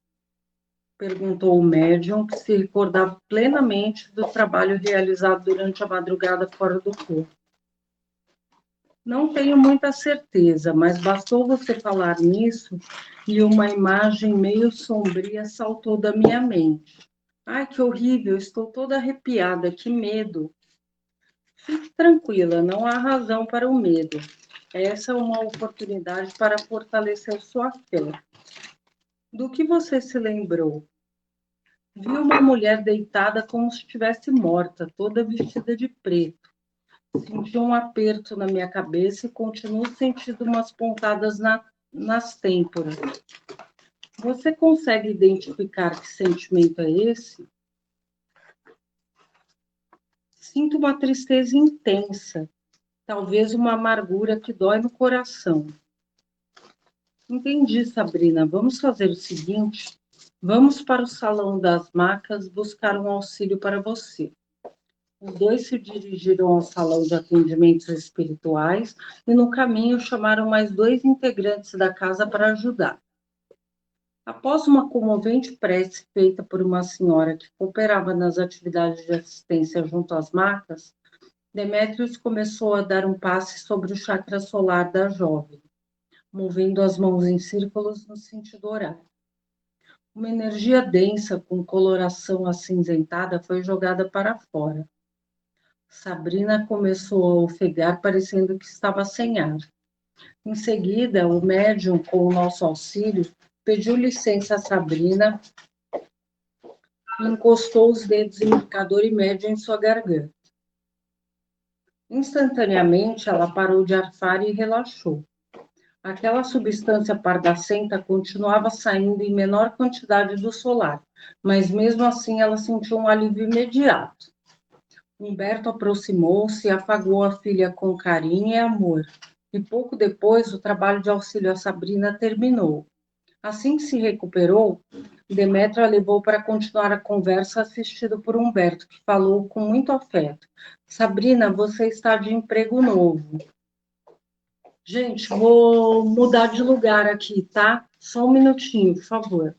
Speaker 4: Perguntou o médium, que se recordava plenamente do trabalho realizado durante a madrugada fora do corpo. Não tenho muita certeza, mas bastou você falar nisso e uma imagem meio sombria saltou da minha mente. Ai, que horrível, estou toda arrepiada, que medo. Fique tranquila, não há razão para o medo. Essa é uma oportunidade para fortalecer sua fé. Do que você se lembrou? Vi uma mulher deitada como se estivesse morta, toda vestida de preto. Senti um aperto na minha cabeça e continuo sentindo umas pontadas nas têmporas. Você consegue identificar que sentimento é esse? Sinto uma tristeza intensa, talvez uma amargura que dói no coração. Entendi, Sabrina. Vamos fazer o seguinte: vamos para o salão das macas buscar um auxílio para você. Os dois se dirigiram ao salão de atendimentos espirituais e, no caminho, chamaram mais 2 integrantes da casa para ajudar. Após uma comovente prece feita por uma senhora que cooperava nas atividades de assistência junto às macas, Demétrios começou a dar um passe sobre o chakra solar da jovem, movendo as mãos em círculos no sentido horário. Uma energia densa com coloração acinzentada foi jogada para fora. Sabrina começou a ofegar, parecendo que estava sem ar. Em seguida, o médium, com o nosso auxílio, pediu licença a Sabrina e encostou os dedos indicador e médio em sua garganta. Instantaneamente, ela parou de arfar e relaxou. Aquela substância pardacenta continuava saindo em menor quantidade do solar, mas mesmo assim ela sentiu um alívio imediato. Humberto aproximou-se e afagou a filha com carinho e amor, e pouco depois o trabalho de auxílio a Sabrina terminou. Assim que se recuperou, Demétria a levou para continuar a conversa, assistido por Humberto, que falou com muito afeto: Sabrina, você está de emprego novo. Gente, vou mudar de lugar aqui, tá? Só um minutinho, por favor.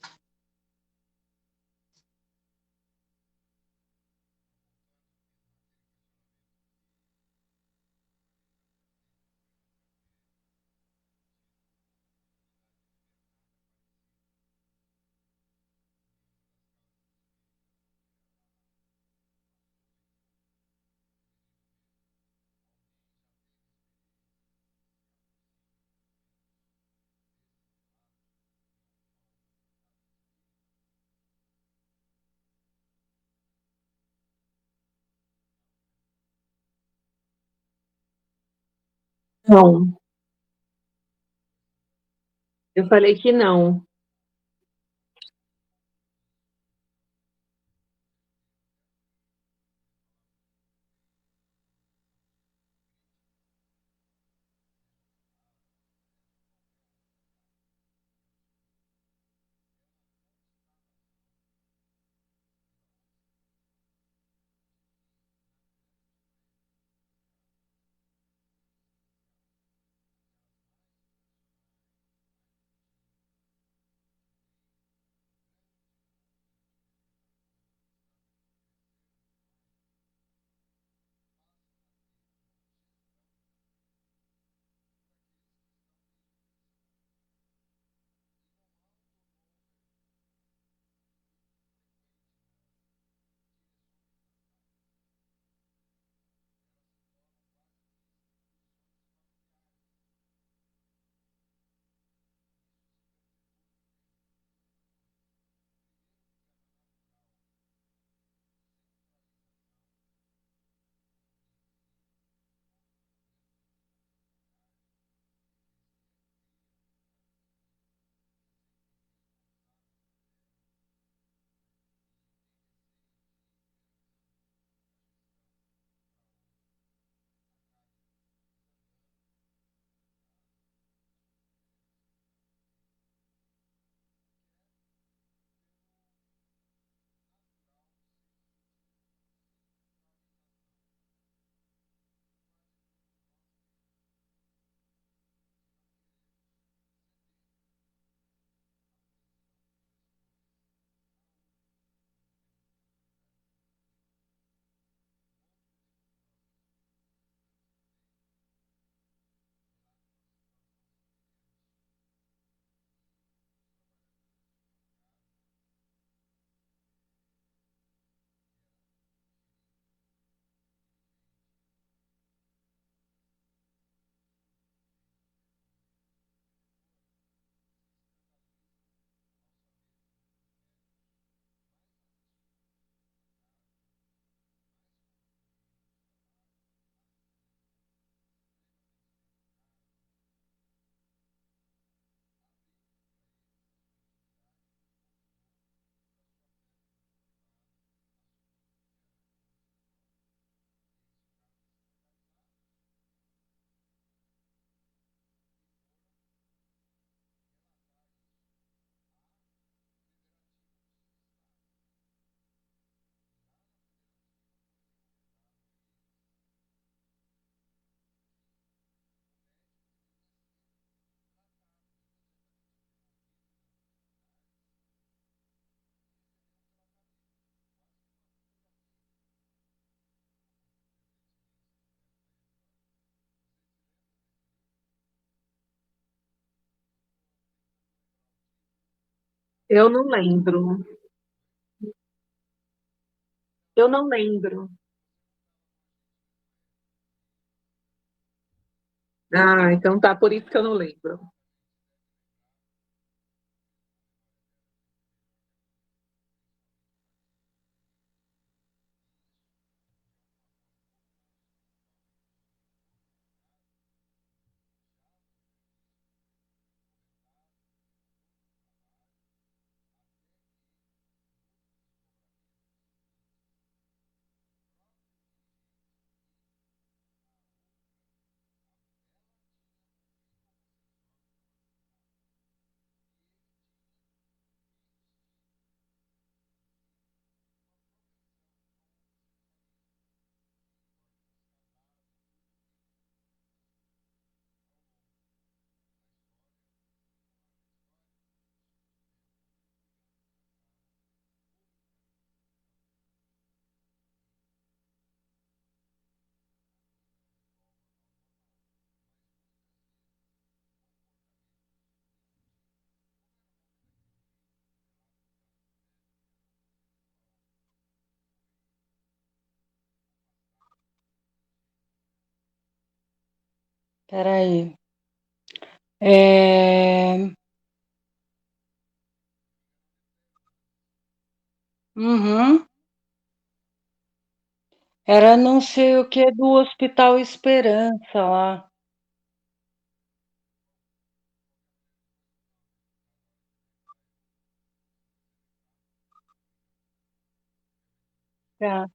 Speaker 1: Não, eu falei que não. Eu não lembro. Eu não lembro. Ah, então tá, por isso que eu não lembro.
Speaker 4: Peraí. É... Uhum. Era não sei o que do Hospital Esperança lá. Tá.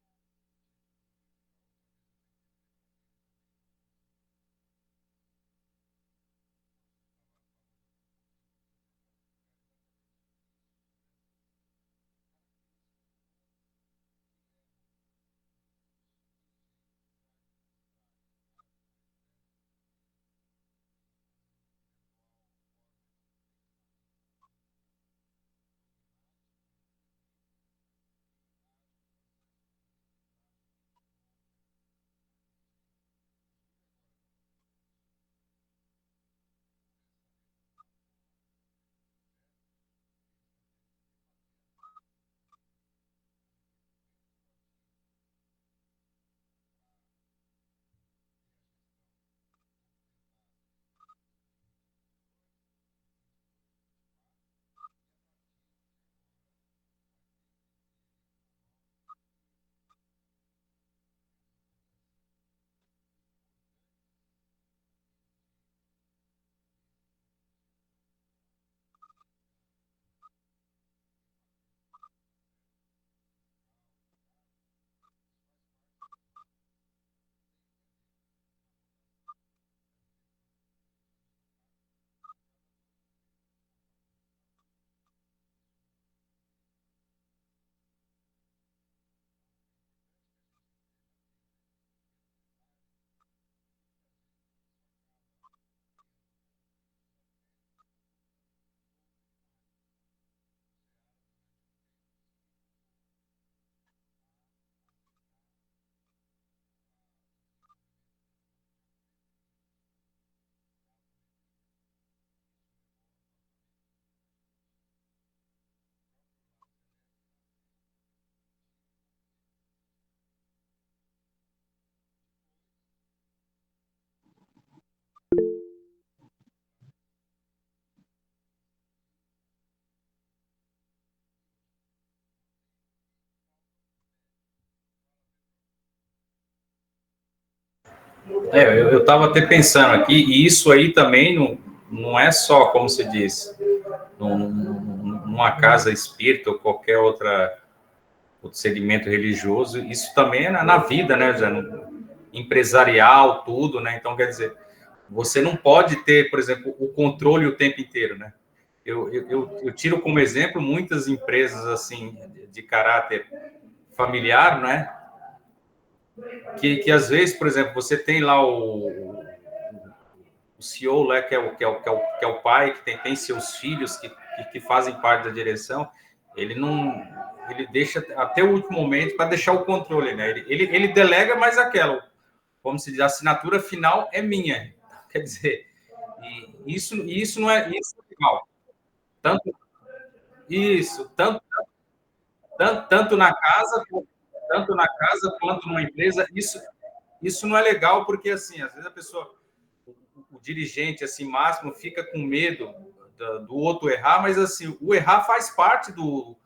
Speaker 5: Eu estava até pensando aqui, e isso aí também não é só, como se diz, numa casa espírita ou qualquer outro segmento religioso, isso também é na vida, né, já, empresarial, tudo, né? Então, quer dizer, você não pode ter, por exemplo, o controle o tempo inteiro, né? Eu tiro como exemplo muitas empresas, assim, de caráter familiar, né? Que às vezes, por exemplo, você tem lá o CEO, né, que é o pai, que tem seus filhos que fazem parte da direção, ele não, ele deixa até o último momento para deixar o controle, né? Ele delega, mas como se diz, a assinatura final é minha. Quer dizer, isso não é isso é legal. Tanto Isso, tanto na casa, quanto numa empresa, isso não é legal, porque, assim, às vezes a pessoa, o dirigente, assim, máximo, fica com medo do outro errar, mas, assim, o errar faz parte do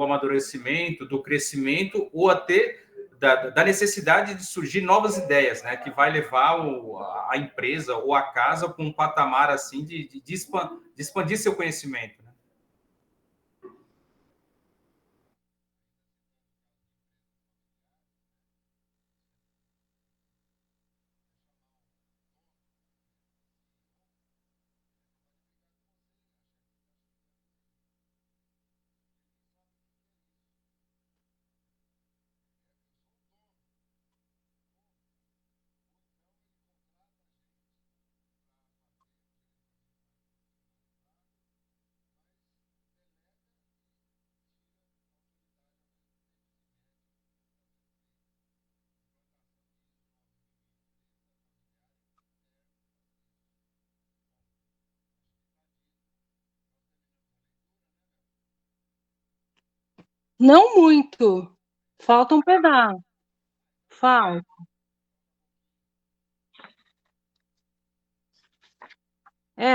Speaker 5: amadurecimento, do crescimento, ou até da necessidade de surgir novas ideias, né, que vai levar a empresa ou a casa para um patamar, assim, de expandir seu conhecimento, né?
Speaker 4: Não muito. Falta um pedaço. Falta.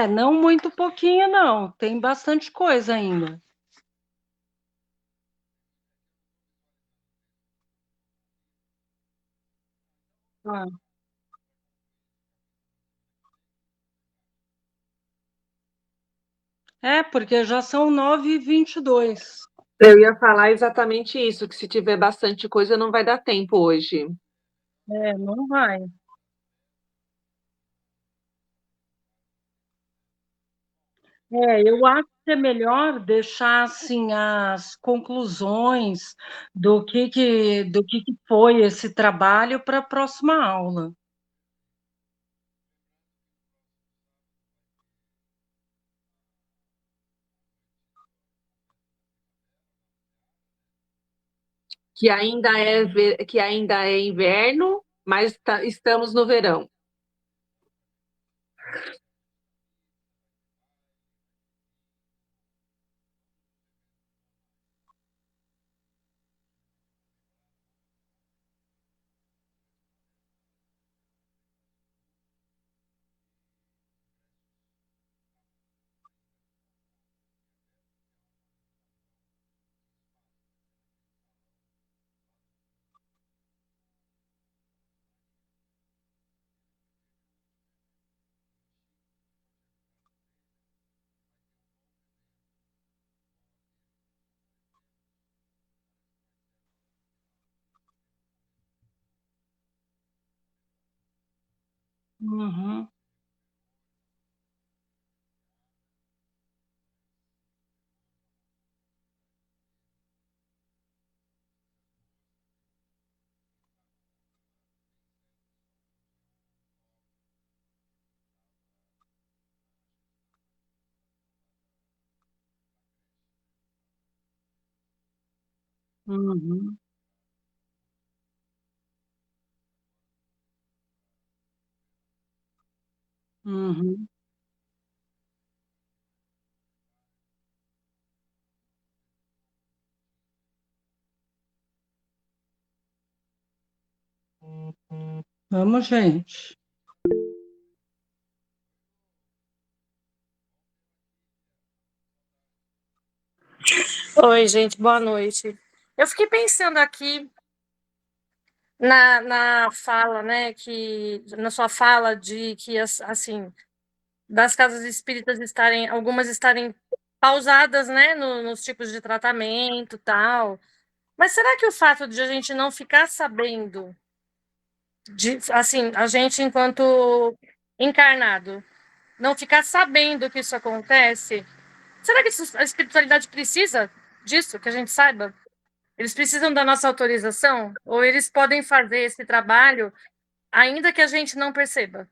Speaker 4: Não muito pouquinho, não. Tem bastante coisa ainda. Ah. Porque já são 9h22.
Speaker 6: Eu ia falar exatamente isso, que se tiver bastante coisa, não vai dar tempo hoje.
Speaker 4: Não vai. Eu acho que é melhor deixar assim as conclusões do que foi esse trabalho para a próxima aula.
Speaker 6: Que ainda é inverno, mas estamos no verão.
Speaker 4: Uhum, uhum, uhum. Vamos, gente.
Speaker 1: Oi, gente, boa noite. Eu fiquei pensando aqui na fala, né, na sua fala de que, assim, das casas espíritas algumas estarem pausadas, né, nos tipos de tratamento, tal. Mas será que o fato de a gente não ficar sabendo, assim, a gente enquanto encarnado, não ficar sabendo que isso acontece, será que a espiritualidade precisa disso, que a gente saiba? Eles precisam da nossa autorização? Ou eles podem fazer esse trabalho ainda que a gente não perceba?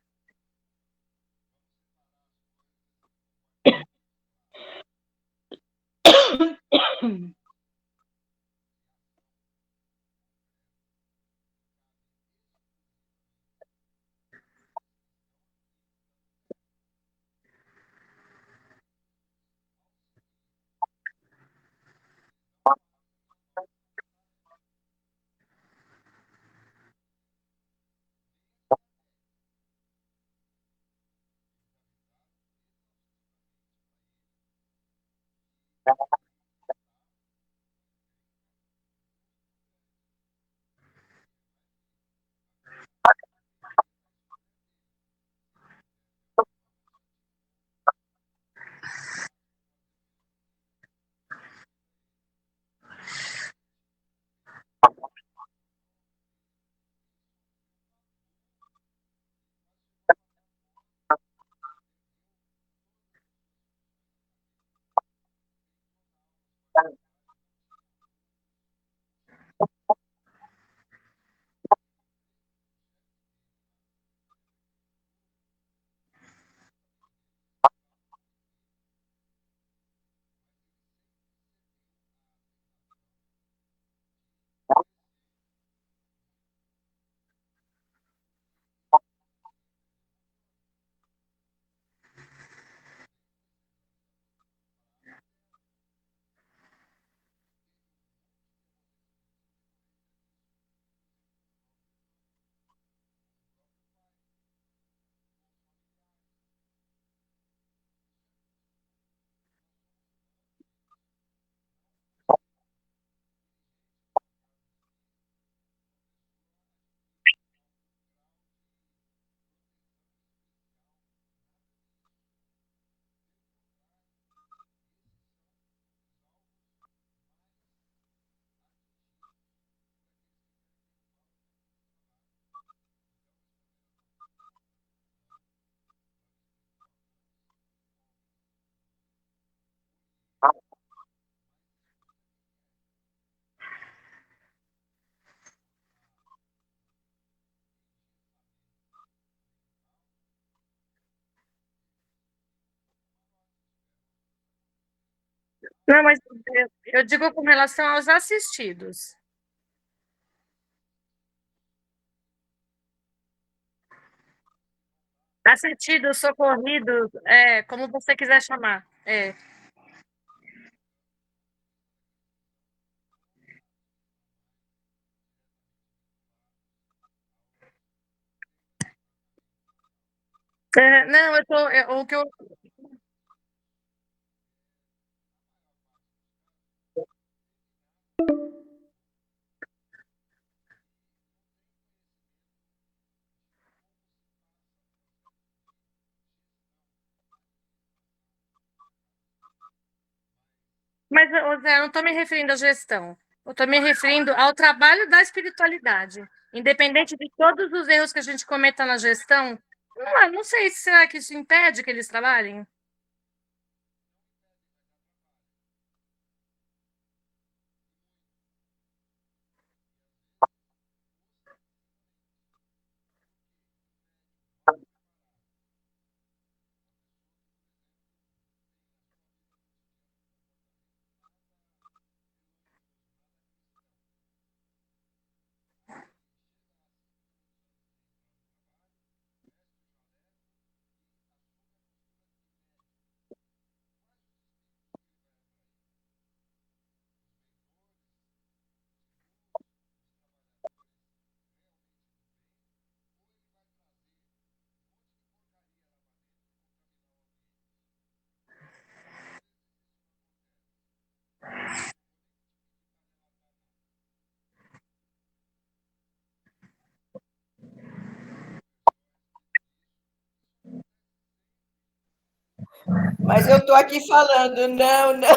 Speaker 7: Não, mas eu digo com relação aos assistidos. Assistidos, socorridos, como você quiser chamar. Não, o que eu Mas, ô Zé, eu não estou me referindo à gestão. Eu estou me referindo ao trabalho da espiritualidade. Independente de todos os erros que a gente cometa na gestão, não sei, será que isso impede que eles trabalhem?
Speaker 2: Mas eu estou aqui falando, não, não.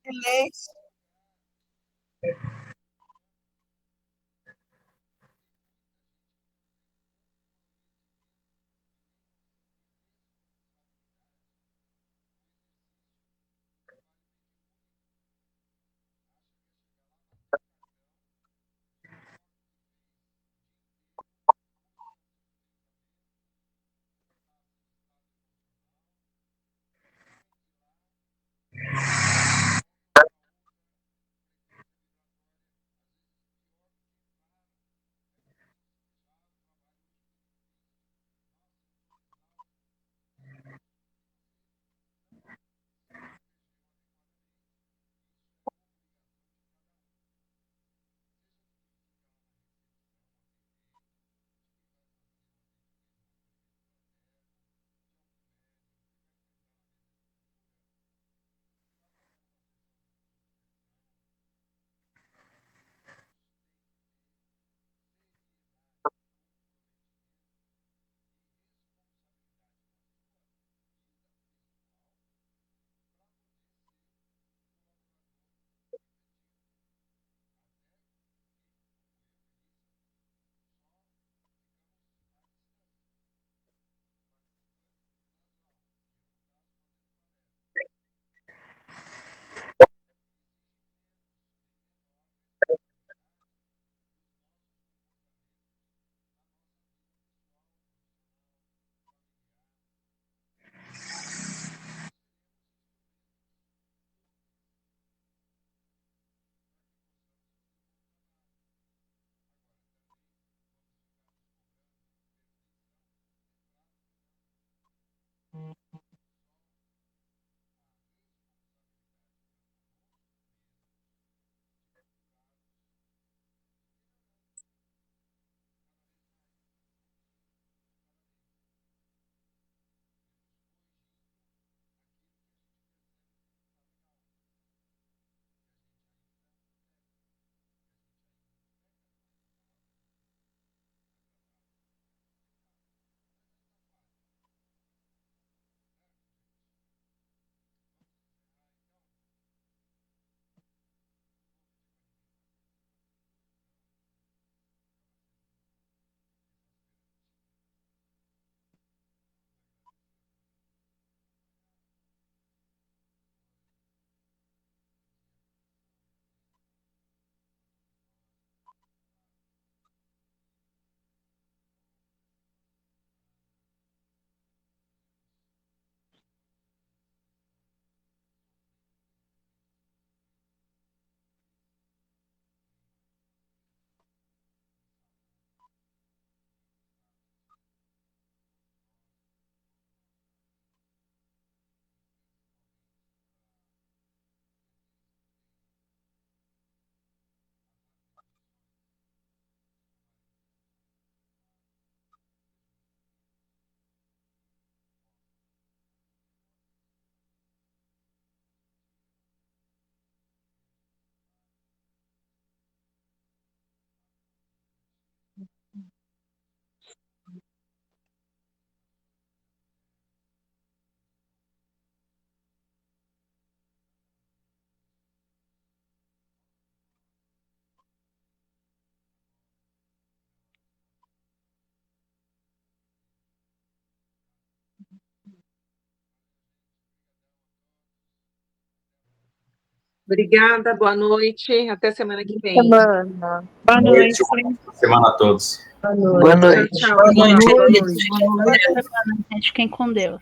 Speaker 2: Silêncio.
Speaker 6: Obrigada, boa noite. Até semana que vem.
Speaker 3: Semana.
Speaker 8: Boa noite.
Speaker 5: Boa semana a todos.
Speaker 8: Boa noite.
Speaker 9: Boa noite.
Speaker 6: Tchau, tchau.
Speaker 8: Boa noite. Fiquem com Deus.